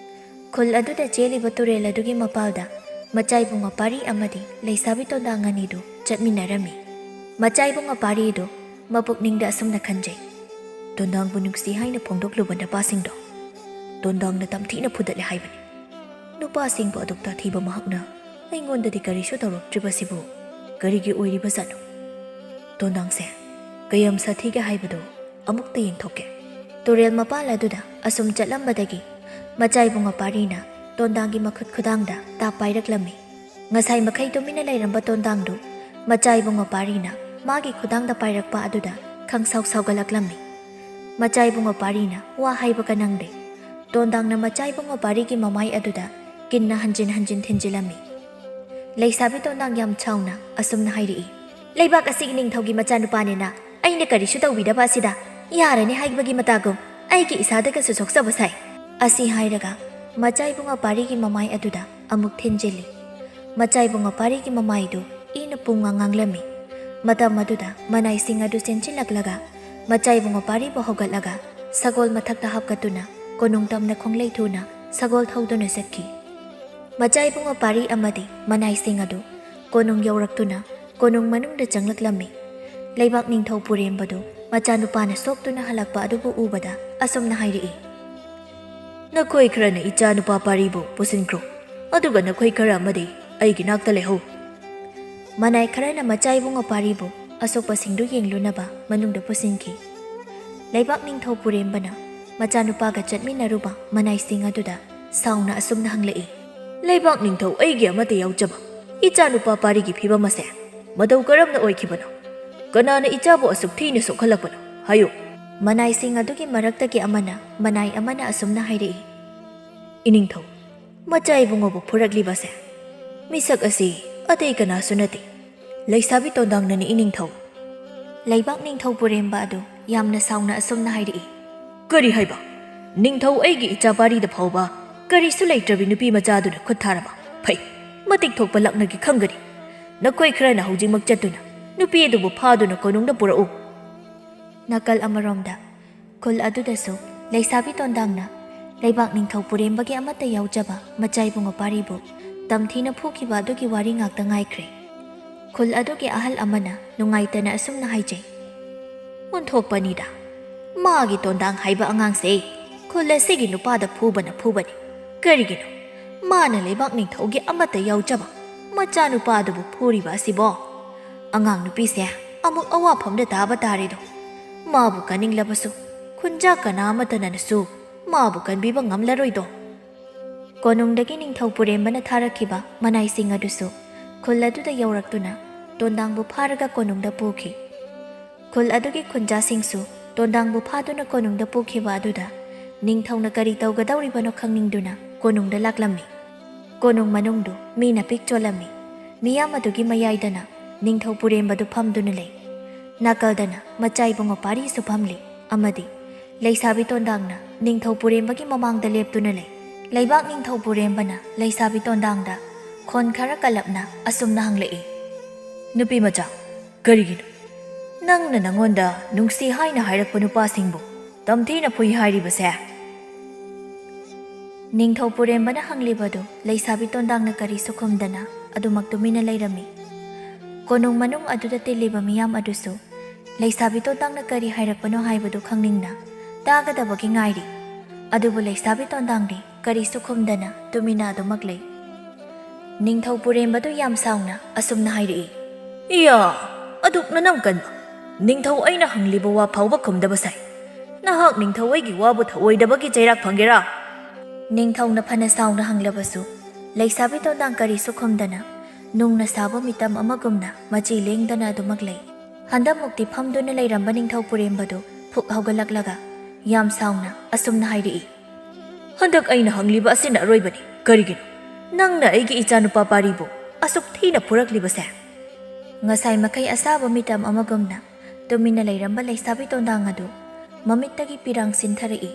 ꯈꯨꯜ ꯑꯗꯨꯗ ꯆꯦꯜꯂꯤꯕ ꯇꯨꯔꯦꯜ ꯑꯗꯨꯒꯤ ꯃꯄꯥꯜꯗ ꯃꯆꯥ ꯏꯕꯨꯡꯉꯣ ꯄꯥꯔꯤ ꯑꯃꯗꯤ ꯂꯩꯁꯥꯕꯤ ꯇꯣꯟꯗꯥꯡ ꯑꯅꯤꯗꯨ ꯆꯠꯃꯤꯟꯅꯔꯝꯃꯤ꯫ ꯃꯆꯥ ꯏꯕꯨꯡꯉꯣ ꯄꯥꯔꯤꯗꯨ ꯃꯄꯨꯛꯅꯤꯡꯗ ꯑꯁꯨꯝꯅ ꯈꯟꯖꯩ꯫ ꯇꯣꯟꯗꯥꯡꯕꯨ ꯅꯨꯡꯁꯤ ꯍꯥꯏꯅ ꯐꯣꯡꯗꯣꯛꯂꯨꯕ ꯅꯨꯄꯥꯁꯤꯡꯗꯣ ꯇꯣꯟꯗꯥꯡꯅ ꯇꯝꯊꯤꯅ ꯐꯨꯗꯠꯂꯦ ꯍꯥꯏꯕꯅꯤ꯫ ꯅꯨꯄꯥꯁꯤꯡꯕꯨ ꯑꯗꯨꯛ ꯇꯥꯊꯤꯕ ꯃꯍꯥꯛꯅ ꯑꯩꯉꯣꯟꯗꯗꯤ ꯀꯔꯤꯁꯨ ꯇꯧꯔꯛꯇ꯭ꯔꯤꯕꯁꯤꯕꯨ ꯀꯔꯤꯒꯤ ꯑꯣꯏꯔꯤꯕꯖꯥꯠꯅꯣ? ꯇꯣꯟꯗꯥꯡꯁꯦ ꯀꯌꯥꯝ ꯁꯥꯊꯤꯒꯦ ꯍꯥꯏꯕꯗꯨ ꯑꯃꯨꯛꯇ ꯌꯦꯡꯊꯣꯛꯀꯦ꯫ ꯇꯨꯔꯦꯜ ꯃꯄꯥꯜ ꯑꯗꯨꯗ ꯑꯁꯨꯝ ꯆꯠꯂꯝꯕꯗꯒꯤ ꯃꯆꯥ ꯏꯕꯨꯡꯉꯣ ꯄꯥꯔꯤꯅ ꯇꯣꯟꯗꯥꯡꯒꯤ ꯃꯈꯨꯠ ꯈꯨꯗꯥꯡꯗ ꯇꯥꯞ ꯄꯥꯏꯔꯛꯂꯝꯃꯤ꯫ ꯉꯁꯥꯏ ꯃꯈꯩ ꯇꯨꯃꯤꯟꯅ ꯂꯩꯔꯝꯕ ꯇꯣꯟꯗꯥꯡꯗꯨ ꯃꯆꯥ ꯏꯕꯨꯡꯉꯣ ꯄꯥꯔꯤꯅ ꯃꯥꯒꯤ ꯈꯨꯗꯥꯡꯗ ꯄꯥꯏꯔꯛꯄ ꯑꯗꯨꯗ ꯈꯪꯁꯥꯎ ꯁꯥꯎꯒꯠꯂꯛꯂꯝꯃꯤ꯫ ꯃꯆꯥ ꯏꯕꯨꯡꯉꯣ ꯄꯥꯔꯤꯅ ꯋꯥ ꯍꯥꯏꯕꯒ ꯅꯪꯗꯦ꯫ ꯇꯣꯟꯗꯥꯡꯅ ꯃꯆꯥ ꯏꯕꯨꯡꯉꯣ ꯄꯥꯔꯤꯒꯤ ꯃꯃꯥꯏ ꯑꯗꯨꯗ ꯀꯤꯟꯅ ꯍꯟꯖꯤꯟ ꯊꯤꯟꯖꯤꯜꯂꯝꯃꯤ꯫ ꯂꯩꯁꯥꯕꯤ ꯇꯣꯟꯗꯥꯡ ꯌꯥꯝ ꯁꯥꯎꯅ ꯑꯁꯨꯝꯅ ꯍꯥꯏꯔꯛꯏ꯫ ꯂꯩꯕꯥꯛ ꯑꯁꯤꯒꯤ ꯅꯤꯡꯊꯧꯒꯤ ꯃꯆꯥꯅꯨꯄꯥꯅꯤꯅ ꯑꯩꯅ ꯀꯔꯤꯁꯨ ꯇꯧꯕꯤꯗꯕ ꯑꯁꯤꯗ ꯌꯥꯔꯅꯤ ꯍꯥꯏꯕꯒꯤ ꯃꯇꯥꯒꯨꯝ ꯑꯩꯒꯤ ꯏꯁꯥꯗꯒꯁꯨ ꯁꯣꯛꯆꯕ ꯁꯥꯏ꯫ ꯑꯁꯤ ꯍꯥꯏꯔꯒ ꯃꯆꯥ ꯏꯕꯨꯡꯉꯣ ꯄꯥꯔꯤꯒꯤ ꯃꯃꯥꯏ ꯑꯗꯨꯗ ꯑꯃꯨꯛ ꯊꯤꯟꯖꯤꯜꯂꯤ꯫ ꯃꯆꯥ ꯏꯕꯨꯡꯉꯣ ꯄꯥꯔꯤꯒꯤ ꯃꯃꯥꯏꯗꯨ ꯏꯅ ꯄꯨꯡ ꯉꯥꯡꯂꯝꯃꯤ꯫ ꯃꯇꯝ ꯑꯗꯨꯗ ꯃꯅꯥꯏꯁꯤꯡ ꯑꯗꯨ ꯆꯦꯟꯁꯤꯜꯂꯛꯂꯒ ꯃꯆꯥ ꯏꯕꯨꯡꯉꯣ ꯄꯥꯔꯤꯕꯨ ꯍꯧꯒꯠꯂꯒ ꯁꯒꯣꯜ ꯃꯊꯛꯇ ꯍꯥꯞꯀꯠꯇꯨꯅ ꯀꯣꯅꯨꯡ ꯇꯝꯅ ꯈꯣꯡꯂꯩ ꯊꯨꯅ ꯁꯒꯣꯜ ꯊꯧꯗꯨꯅ ꯆꯠꯈꯤ꯫ ꯃꯆꯥ ꯏꯕꯨꯡꯉꯣ ꯄꯥꯔꯤ ꯑꯃꯗꯤ ꯃꯅꯥꯏꯁꯤꯡ ꯑꯗꯨ ꯀꯣꯅꯨꯡ ꯌꯧꯔꯛꯇꯨꯅ ꯀꯣꯅꯨꯡ ꯃꯅꯨꯡꯗ ꯆꯪꯂꯛꯂꯝꯃꯤ꯫ ꯂꯩꯕꯥꯛ ꯅꯤꯡꯊꯧ ꯄꯨꯔꯦꯝꯕꯗꯨ ꯃꯆꯥꯅꯨꯄꯥꯅ ꯁꯣꯛꯇꯨꯅ ꯍꯜꯂꯛꯄ ꯑꯗꯨꯕꯨ ꯎꯕꯗ ꯑꯁꯨꯝꯅ ꯍꯥꯏꯔꯛꯏ꯫ ꯅꯈꯣꯏ ꯈꯔꯅ ꯏꯆꯥꯅꯨꯄꯥ ꯄꯥꯔꯤꯕꯨ ꯄꯨꯁꯤꯟꯈ꯭ꯔꯣ, ꯑꯗꯨꯒ ꯅꯈꯣꯏ ꯈꯔ ꯑꯃꯗꯤ ꯑꯩꯒꯤ ꯅꯥꯛꯇ ꯂꯩꯍꯧ꯫ ꯃꯅꯥꯏ ꯈꯔꯅ ꯃꯆꯥ ꯏꯕꯨꯡꯉꯣ ꯄꯥꯔꯤꯕꯨ ꯑꯁꯣꯛꯄꯁꯤꯡꯗꯨ ꯌꯦꯡꯂꯨꯅꯕ ꯃꯅꯨꯡꯗ ꯄꯨꯁꯤꯟꯈꯤ꯫ ꯂꯩꯕꯥꯛ ꯅꯤꯡꯊꯧ ꯄꯨꯔꯦꯝꯕꯅ ꯃꯆꯥꯅꯨꯄꯥꯒ ꯆꯠꯃꯤꯟꯅꯔꯨꯕ ꯃꯅꯥꯏꯁꯤꯡ ꯑꯗꯨꯗ ꯁꯥꯎꯅ ꯑꯁꯨꯝꯅ ꯍꯪꯂꯛꯏ꯫ ꯂꯩꯕꯥꯛ ꯅꯤꯡꯊꯧ ꯑꯩꯒꯤ ꯑꯃꯠꯇ ꯌꯥꯎꯖꯕ ꯏꯆꯥꯅꯨꯄꯥ ꯄꯥꯔꯤꯒꯤ ꯐꯤꯕꯝ ꯑꯁꯦ ꯃꯇꯧ ꯀꯔꯝꯅ ꯑꯣꯏꯈꯤꯕꯅꯣ? ꯀꯅꯥꯅ ꯏꯆꯥꯕꯨ ꯑꯁꯨꯛ ꯊꯤꯅ ꯁꯣꯛꯍꯜꯂꯛꯄꯅꯣ? ꯍꯥꯏꯌꯨ꯫ ꯃꯅꯥꯏꯁꯤꯡ ꯑꯗꯨꯒꯤ ꯃꯔꯛꯇꯒꯤ ꯑꯃꯅ ꯃꯅꯥꯏ ꯑꯃꯅ ꯑꯁꯨꯝꯅ ꯍꯥꯏꯔꯛꯏ꯫ ꯏꯅꯤꯡꯊꯧ, ꯃꯆꯥ ꯏꯕꯨꯡꯉꯣꯕꯨ ꯐꯨꯔꯛꯂꯤꯕꯁꯦ ꯃꯤꯁꯛ ꯑꯁꯤ ꯑꯇꯩ ꯀꯅꯥꯁꯨ ꯅꯠꯇꯦ, ꯂꯩꯁꯥꯕꯤ ꯇꯣꯟꯗꯥꯡꯅꯅꯤ ꯏꯅꯤꯡꯊꯧ꯫ ꯂꯩꯕꯥꯛ ꯅꯤꯡꯊꯧ ꯄꯨꯔꯦꯝꯕ ꯑꯗꯨ ꯌꯥꯝꯅ ꯁꯥꯎꯅ ꯑꯁꯨꯝꯅ ꯍꯥꯏꯔꯛꯏ꯫ ꯀꯔꯤ ꯍꯥꯏꯕ? ꯅꯤꯡꯊꯧ ꯑꯩꯒꯤ ꯏꯆꯥ ꯄꯥꯔꯤꯗ ꯐꯥꯎꯕ ꯀꯔꯤꯁꯨ ꯂꯩꯇ꯭ꯔꯕꯤ ꯅꯨꯄꯤ ꯃꯆꯥꯗꯨꯅ ꯈꯨꯠ ꯊꯥꯔꯕ? ꯐꯩ, ꯃꯇꯤꯛ ꯊꯣꯛꯄ ꯂꯛꯅꯒꯤ ꯈꯪꯒꯅꯤ꯫ ꯅꯈꯣꯏ ꯈꯔꯅ ꯍꯧꯖꯤꯛꯃꯛ ꯆꯠꯇꯨꯅ ꯅꯨꯄꯤ ꯑꯗꯨꯕꯨ ꯐꯥꯗꯨꯅ ꯀꯣꯅꯨꯡꯗ ꯄꯨꯔꯛꯎ꯫ ꯅꯥꯀꯜ ꯑꯃꯔꯣꯝꯗ ꯈꯨꯜ ꯑꯗꯨꯗꯁꯨ ꯂꯩꯁꯥꯕꯤ ꯇꯣꯟꯗꯥꯡꯅ ꯂꯩꯕꯥꯛ ꯅꯤꯡꯊꯧ ꯄꯨꯔꯦꯝꯕꯒꯤ ꯑꯃꯠꯇ ꯌꯥꯎꯖꯕ ꯃꯆꯥ ꯏꯕꯨꯡꯉꯣ ꯄꯥꯔꯤꯕꯨ ꯇꯝꯊꯤꯅ ꯐꯨꯈꯤꯕ ꯑꯗꯨꯒꯤ ꯋꯥꯔꯤ ꯉꯥꯛꯇ ꯉꯥꯏꯈ꯭ꯔꯦ꯫ ꯈꯨꯜ ꯑꯗꯨꯒꯤ ꯑꯍꯜ ꯑꯃꯅ ꯅꯨꯡꯉꯥꯏꯇꯅ ꯑꯁꯨꯝꯅ ꯍꯥꯏꯖꯩ꯫ ꯑꯣꯟꯊꯣꯛꯄꯅꯤꯗ, ꯃꯥꯒꯤ ꯇꯣꯟꯗꯥꯡ ꯍꯥꯏꯕ ꯑꯉꯥꯡꯁꯦ ꯈꯨꯜ ꯑꯁꯤꯒꯤ ꯅꯨꯄꯥꯗ ꯐꯨꯕꯅ ꯐꯨꯕꯅꯤ꯫ ꯀꯔꯤꯒꯤꯅꯣ ꯃꯥꯅ ꯂꯩꯕꯥꯛ ꯅꯤꯡꯊꯧꯒꯤ ꯑꯃꯠꯇ ꯌꯥꯎꯖꯕ ꯃꯆꯥꯅꯨꯄꯥ ꯑꯗꯨꯕꯨ ꯐꯨꯔꯤꯕ ꯑꯁꯤꯕꯣ? ꯑꯉꯥꯡ ꯅꯨꯄꯤꯁꯦ ꯑꯃꯨꯛ ꯑꯋꯥꯐꯝꯗ ꯇꯥꯕ ꯇꯥꯔꯦꯗꯣ꯫ ꯃꯥꯕꯨ ꯀꯟꯅꯤꯡꯂꯕꯁꯨ ꯈꯨꯟꯖꯥ ꯀꯅꯥ ꯑꯃꯠꯇꯅꯁꯨ ꯃꯥꯕꯨ ꯀꯟꯕꯤꯕ ꯉꯝꯂꯔꯣꯏꯗꯣ꯫ ꯀꯣꯅꯨꯡꯗꯒꯤ ꯅꯤꯡꯊꯧ ꯄꯨꯔꯦꯝꯕꯅ ꯊꯥꯔꯛꯈꯤꯕ ꯃꯅꯥꯏꯁꯤꯡ ꯑꯗꯨꯁꯨ ꯈꯨꯜ ꯑꯗꯨꯗ ꯌꯧꯔꯛꯇꯨꯅ ꯇꯣꯟꯗꯥꯡꯕꯨ ꯐꯥꯔꯒ ꯀꯣꯅꯨꯡꯗ ꯄꯨꯈꯤ꯫ ꯈꯨꯜ ꯑꯗꯨꯒꯤ ꯈꯨꯟꯖꯥꯁꯤꯡꯁꯨ ꯇꯣꯟꯗꯥꯡꯕꯨ ꯐꯥꯗꯨꯅ ꯀꯣꯅꯨꯡꯗ ꯄꯨꯈꯤꯕ ꯑꯗꯨꯗ ꯅꯤꯡꯊꯧꯅ ꯀꯔꯤ ꯇꯧꯒꯗꯧꯔꯤꯕꯅꯣ ꯈꯪꯅꯤꯡꯗꯨꯅ ꯀꯣꯅꯨꯡꯗ ꯂꯥꯛꯂꯝꯃꯤ꯫ ꯀꯣꯅꯨꯡ ꯃꯅꯨꯡꯗꯨ ꯃꯤꯅ ꯄꯤꯛ ꯆꯣꯜꯂꯝꯃꯤ꯫ ꯃꯤꯌꯥꯝ ꯑꯗꯨꯒꯤ ꯃꯌꯥꯏꯗꯅ ꯅꯤꯡꯊꯧ ꯄꯨꯔꯦꯝꯕꯗꯨ ꯐꯝꯗꯨꯅ ꯂꯩ꯫ ꯅꯥꯀꯜꯗꯅ ꯃꯆꯥ ꯏꯕꯨꯡꯉꯣ ꯄꯥꯔꯤꯁꯨ ꯐꯝꯂꯤ ꯑꯃꯗꯤ ꯂꯩꯁꯥꯕꯤ ꯇꯣꯟꯗꯥꯡꯅ ꯅꯤꯡꯊꯧ ꯄꯨꯔꯦꯝꯕꯒꯤ ꯃꯃꯥꯡꯗ ꯂꯦꯞꯇꯨꯅ ꯂꯩ꯫ ꯂꯩꯕꯥꯛ ꯅꯤꯡꯊꯧ ꯄꯨꯔꯦꯝꯕꯅ ꯂꯩꯁꯥꯕꯤ ꯇꯣꯟꯗꯥꯡꯗ ꯈꯣꯟ ꯈꯔ ꯀꯜꯂꯞꯅ ꯑꯁꯨꯝꯅ ꯍꯪꯂꯛꯏ꯫ ꯅꯨꯄꯤ ꯃꯆꯥ, ꯀꯔꯤꯒꯤꯅꯣ ꯅꯪꯅ ꯅꯪꯉꯣꯟꯗ ꯅꯨꯡꯁꯤ ꯍꯥꯏꯅ ꯍꯥꯏꯔꯛꯄ ꯅꯨꯄꯥꯁꯤꯡꯕꯨ ꯇꯝꯊꯤꯅ ꯐꯨꯏ ꯍꯥꯏꯔꯤꯕꯁꯦ? ꯅꯤꯡꯊꯧ ꯄꯨꯔꯦꯝꯕꯅ ꯍꯪꯂꯤꯕꯗꯨ ꯂꯩꯁꯥꯕꯤ ꯇꯣꯟꯗꯥꯡꯅ ꯀꯔꯤꯁꯨ ꯈꯨꯝꯗꯅ ꯑꯗꯨꯃꯛ ꯇꯨꯃꯤꯟꯅ ꯂꯩꯔꯝꯃꯤ꯫ ꯀꯣꯅꯨꯡ ꯃꯅꯨꯡ ꯑꯗꯨꯗ ꯇꯤꯜꯂꯤꯕ ꯃꯤꯌꯥꯝ ꯑꯗꯨꯁꯨ ꯂꯩꯁꯥꯕꯤ ꯇꯣꯟꯗꯥꯡꯅ ꯀꯔꯤ ꯍꯥꯏꯔꯛꯄꯅꯣ ꯍꯥꯏꯕꯗꯨ ꯈꯪꯅꯤꯡꯅ ꯇꯥꯒꯗꯕꯒꯤ ꯉꯥꯏꯔꯤ꯫ ꯑꯗꯨꯕꯨ ꯂꯩꯁꯥꯕꯤ ꯇꯣꯟꯗꯥꯡꯗꯤ ꯀꯔꯤꯁꯨ ꯈꯨꯝꯗꯅ ꯇꯨꯃꯤꯟꯅ ꯑꯗꯨꯃꯛ ꯂꯩ꯫ ꯅꯤꯡꯊꯧ ꯄꯨꯔꯦꯝꯕꯗꯨ ꯌꯥꯝ ꯁꯥꯎꯅ ꯑꯁꯨꯝꯅ ꯍꯥꯏꯔꯛꯏ꯫ ꯏꯌꯥ, ꯑꯗꯨꯛ ꯅꯅꯝ ꯀꯟꯕ ꯅꯤꯡꯊꯧ ꯑꯩꯅ ꯍꯪꯂꯤꯕ ꯋꯥ ꯐꯥꯎꯕ ꯈꯨꯝꯗꯕꯁꯦ ꯅꯍꯥꯛ ꯅꯤꯡꯊꯧ ꯑꯩꯒꯤ ꯋꯥꯕꯨ ꯊꯑꯣꯏꯗꯕꯒꯤ ꯆꯩꯔꯥꯛ ꯐꯪꯒꯦꯔꯥ? ꯅꯤꯡꯊꯧꯅ ꯐꯅ ꯁꯥꯎꯅ ꯍꯪꯂꯕꯁꯨ ꯂꯩꯁꯥꯕꯤ ꯇꯣꯟꯗꯥꯡ ꯀꯔꯤꯁꯨ ꯈꯨꯝꯗꯅ ꯅꯨꯡꯅ ꯁꯥꯕ ꯃꯤꯇꯝ ꯑꯃꯒꯨꯝꯅ ꯃꯆꯤ ꯂꯦꯡꯗꯅ ꯑꯗꯨꯃꯛ ꯂꯩ꯫ ꯍꯟꯗꯛꯃꯨꯛꯇꯤ ꯐꯝꯗꯨꯅ ꯂꯩꯔꯝꯕ ꯅꯤꯡꯊꯧ ꯄꯨꯔꯦꯝꯕꯗꯨ ꯐꯨꯛ ꯍꯧꯒꯠꯂꯛꯂꯒ ꯌꯥꯝ ꯁꯥꯎꯅ ꯑꯁꯨꯝꯅ ꯍꯥꯏꯔꯛꯏ꯫ ꯍꯟꯗꯛ ꯑꯩꯅ ꯍꯪꯂꯤꯕ ꯑꯁꯤꯅ ꯑꯔꯣꯏꯕꯅꯤ꯫ ꯀꯔꯤꯒꯤꯅꯣ ꯅꯪꯅ ꯑꯩꯒꯤ ꯏꯆꯥꯅꯨꯄꯥ ꯄꯥꯔꯤꯕꯨ ꯑꯁꯨꯛ ꯊꯤꯅ ꯐꯨꯔꯛꯂꯤꯕꯁꯦ? ꯉꯁꯥꯏ ꯃꯈꯩ ꯑꯁꯥꯕ ꯃꯤꯇꯝ ꯑꯃꯒꯨꯝꯅ ꯇꯨꯃꯤꯟꯅ ꯂꯩꯔꯝꯕ ꯂꯩꯁꯥꯕꯤ ꯇꯣꯟꯗꯥꯡ ꯑꯗꯨ ꯃꯃꯤꯠꯇꯒꯤ ꯄꯤꯔꯥꯡ ꯁꯤꯟꯊꯔꯛꯏ꯫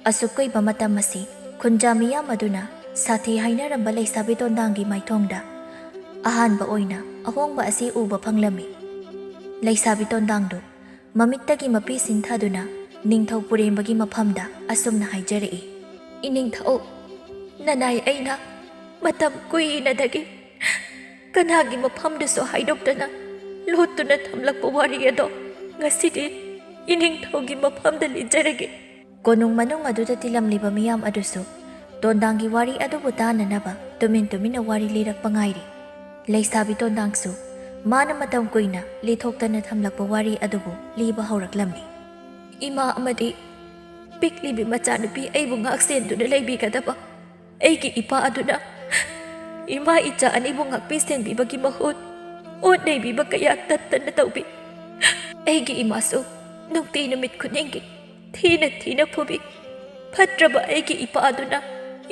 ꯑꯁꯨꯛ ꯀꯨꯏꯕ ꯃꯇꯝ ꯑꯁꯤ ꯈꯨꯟꯖꯥ ꯃꯤꯌꯥꯝ ꯑꯗꯨꯅ ꯁꯥꯊꯤ ꯍꯥꯏꯅꯔꯝꯕ ꯂꯩꯁꯥꯕꯤ ꯇꯣꯟꯗꯥꯡꯒꯤ ꯃꯥꯏꯊꯣꯡꯗ ꯑꯍꯥꯟꯕ ꯑꯣꯏꯅ ꯑꯍꯣꯡꯕ ꯑꯁꯤ ꯎꯕ ꯐꯪꯂꯝꯃꯤ꯫ ꯂꯩꯁꯥꯕꯤ ꯇꯣꯟꯗꯥꯡꯗꯨ ꯃꯃꯤꯠꯇꯒꯤ ꯃꯄꯤ ꯁꯤꯟꯊꯗꯨꯅ ꯅꯤꯡꯊꯧ ꯄꯨꯔꯦꯝꯕꯒꯤ ꯃꯐꯝꯗ ꯑꯁꯨꯝꯅ ꯍꯥꯏꯖꯔꯛꯏ꯫ ꯏꯅꯤꯡꯊꯧ, ꯅꯅꯥꯏ ꯑꯩꯅ ꯃꯇꯝ ꯀꯨꯏꯅꯗꯒꯤ ꯀꯅꯥꯒꯤ ꯃꯐꯝꯗꯁꯨ ꯍꯥꯏꯗꯣꯛꯇꯅ ꯂꯣꯠꯇꯨꯅ ꯊꯝꯂꯛꯄ ꯋꯥꯔꯤ ꯑꯗꯣ ꯉꯁꯤꯗꯤ ꯏꯅꯤꯡꯊꯧꯒꯤ ꯃꯐꯝꯗ ꯂꯤꯖꯔꯒꯦ꯫ ꯀꯣꯅꯨꯡ ꯃꯅꯨꯡ ꯑꯗꯨꯗ ꯇꯤꯜꯂꯝꯂꯤꯕ ꯃꯤꯌꯥꯝ ꯑꯗꯨꯁꯨ ꯇꯣꯟꯗꯥꯡꯒꯤ ꯋꯥꯔꯤ ꯑꯗꯨꯕꯨ ꯇꯥꯅꯅꯕ ꯇꯨꯃꯤꯟ ꯇꯨꯃꯤꯟꯅ ꯋꯥꯔꯤ ꯂꯤꯔꯛꯄ ꯉꯥꯏꯔꯤ꯫ ꯂꯩꯁꯥꯕꯤ ꯇꯣꯟꯗꯥꯡꯁꯨ ꯃꯥꯅ ꯃꯇꯝ ꯀꯨꯏꯅ ꯂꯤꯊꯣꯛꯇꯅ ꯊꯝꯂꯛꯄ ꯋꯥꯔꯤ ꯑꯗꯨꯕꯨ ꯂꯤꯕ ꯍꯧꯔꯛꯂꯝꯃꯤ꯫ ꯏꯃꯥ ꯑꯃꯗꯤ ꯄꯤꯛꯂꯤꯕꯤ ꯃꯆꯥꯅꯨꯄꯤ ꯑꯩꯕꯨ ꯉꯥꯛꯁꯦꯟꯗꯨꯅ ꯂꯩꯕꯤꯒꯗꯕ ꯑꯩꯒꯤ ꯏꯄꯥ ꯑꯗꯨꯅ ꯏꯃꯥ ꯏꯆꯥ ꯑꯅꯤꯕꯨ ꯉꯥꯛꯄꯤ ꯁꯦꯟꯕꯤꯕꯒꯤ ꯃꯍꯨꯠ ꯑꯣꯠ ꯅꯩꯕꯤꯕ ꯀꯌꯥ ꯇꯠꯇꯅ ꯇꯧꯕꯤ꯫ ꯑꯩꯒꯤ ꯏꯃꯥꯁꯨ ꯅꯨꯡꯇꯤ ꯅꯨꯃꯤꯠ ꯈꯨꯗꯤꯡꯒꯤ ꯊꯤꯅ ꯊꯤꯅ ꯐꯨꯕꯤ꯫ ꯐꯠꯇ꯭ꯔꯕ ꯑꯩꯒꯤ ꯏꯄꯥ ꯑꯗꯨꯅ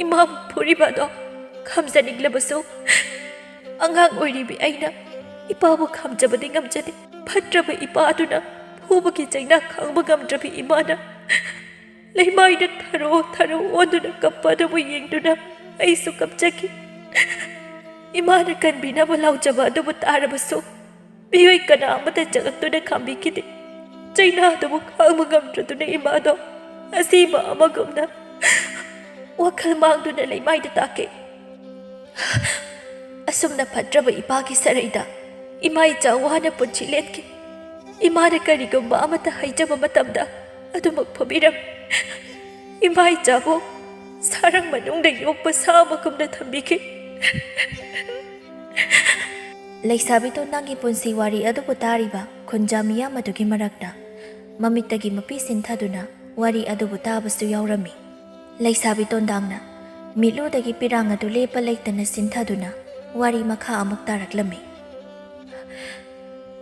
ꯏꯃꯥꯕꯨ ꯐꯨꯔꯤꯕ ꯑꯗꯣ ꯈꯥꯝꯖꯅꯤꯡꯂꯕꯁꯨ ꯑꯉꯥꯡ ꯑꯣꯏꯔꯤꯕꯤ ꯑꯩꯅ ꯏꯄꯥꯕꯨ ꯈꯥꯝꯖꯕꯗꯤ ꯉꯝꯖꯗꯦ꯫ ꯐꯠꯇ꯭ꯔꯕ ꯏꯄꯥ ꯑꯗꯨꯅ ꯐꯨꯕꯒꯤ ꯆꯩꯅꯥ ꯈꯥꯡꯕ ꯉꯝꯗ꯭ꯔꯕꯤ ꯏꯃꯥꯅ ꯂꯩꯃꯥꯏꯗ ꯊꯔꯣ ꯊꯔꯣ ꯑꯣꯟꯗꯨꯅ ꯀꯞꯄ ꯑꯗꯨꯕꯨ ꯌꯦꯡꯗꯨꯅ ꯑꯩꯁꯨ ꯀꯞꯆꯈꯤ꯫ ꯏꯃꯥꯅ ꯀꯟꯕꯤꯅꯕ ꯂꯥꯎꯖꯕ ꯑꯗꯨꯕꯨ ꯇꯥꯔꯕꯁꯨ ꯃꯤꯑꯣꯏ ꯀꯅꯥ ꯑꯃꯠꯇ ꯆꯪꯂꯛꯇꯨꯅ ꯈꯥꯝꯕꯤꯈꯤꯗꯦ꯫ ꯆꯩꯅꯥꯗꯨꯕꯨ ꯈꯥꯡꯕ ꯉꯝꯗ꯭ꯔꯗꯨꯅ ꯏꯃꯥꯗꯣ ꯑꯁꯤꯕ ꯑꯃꯒꯨꯝꯅ ꯋꯥꯈꯜ ꯃꯥꯡꯗꯨꯅ ꯂꯩꯃꯥꯏꯗ ꯇꯥꯈꯤ꯫ ꯑꯁꯨꯝꯅ ꯐꯠꯇ꯭ꯔꯕ ꯏꯄꯥꯒꯤ ꯁꯔꯩꯗ ꯏꯃꯥ ꯏꯆꯥ ꯋꯥꯅ ꯄꯨꯟꯁꯤ ꯂꯦꯟꯈꯤ꯫ ꯏꯃꯥꯅ ꯀꯔꯤꯒꯨꯝꯕ ꯑꯃꯠꯇ ꯍꯥꯏꯖꯕ ꯃꯇꯝꯗ ꯑꯗꯨꯃꯛ ꯐꯨꯕꯤꯔꯝꯃꯤ꯫ ꯏꯃꯥ ꯏꯆꯥꯕꯨ ꯁꯥꯔꯪ ꯃꯅꯨꯡꯗ ꯌꯣꯛꯄ ꯁꯥ ꯑꯃꯒꯨꯝꯅ ꯊꯝꯕꯤꯈꯤ꯫ ꯂꯩꯁꯥꯕꯤ ꯇꯣꯟꯗꯥꯡꯒꯤ ꯄꯨꯟꯁꯤ ꯋꯥꯔꯤ ꯑꯗꯨꯕꯨ ꯇꯥꯔꯤꯕ ꯈꯨꯟꯖꯥ ꯃꯤꯌꯥꯝ ꯑꯗꯨꯒꯤ ꯃꯔꯛꯇ ꯃꯃꯤꯠꯇꯒꯤ ꯃꯄꯤ ꯁꯤꯟꯊꯗꯨꯅ ꯋꯥꯔꯤ ꯑꯗꯨꯕꯨ ꯇꯥꯕꯁꯨ ꯌꯥꯎꯔꯝꯃꯤ꯫ ꯂꯩꯁꯥꯕꯤ ꯇꯣꯟꯗꯥꯡꯅ ꯃꯤꯠꯂꯨꯗꯒꯤ ꯄꯤꯔꯥꯡ ꯑꯗꯨ ꯂꯦꯞꯄ ꯂꯩꯇꯅ ꯁꯤꯟꯊꯗꯨꯅ ꯋꯥꯔꯤ ꯃꯈꯥ ꯑꯃꯨꯛ ꯇꯥꯔꯛꯂꯝꯃꯤ꯫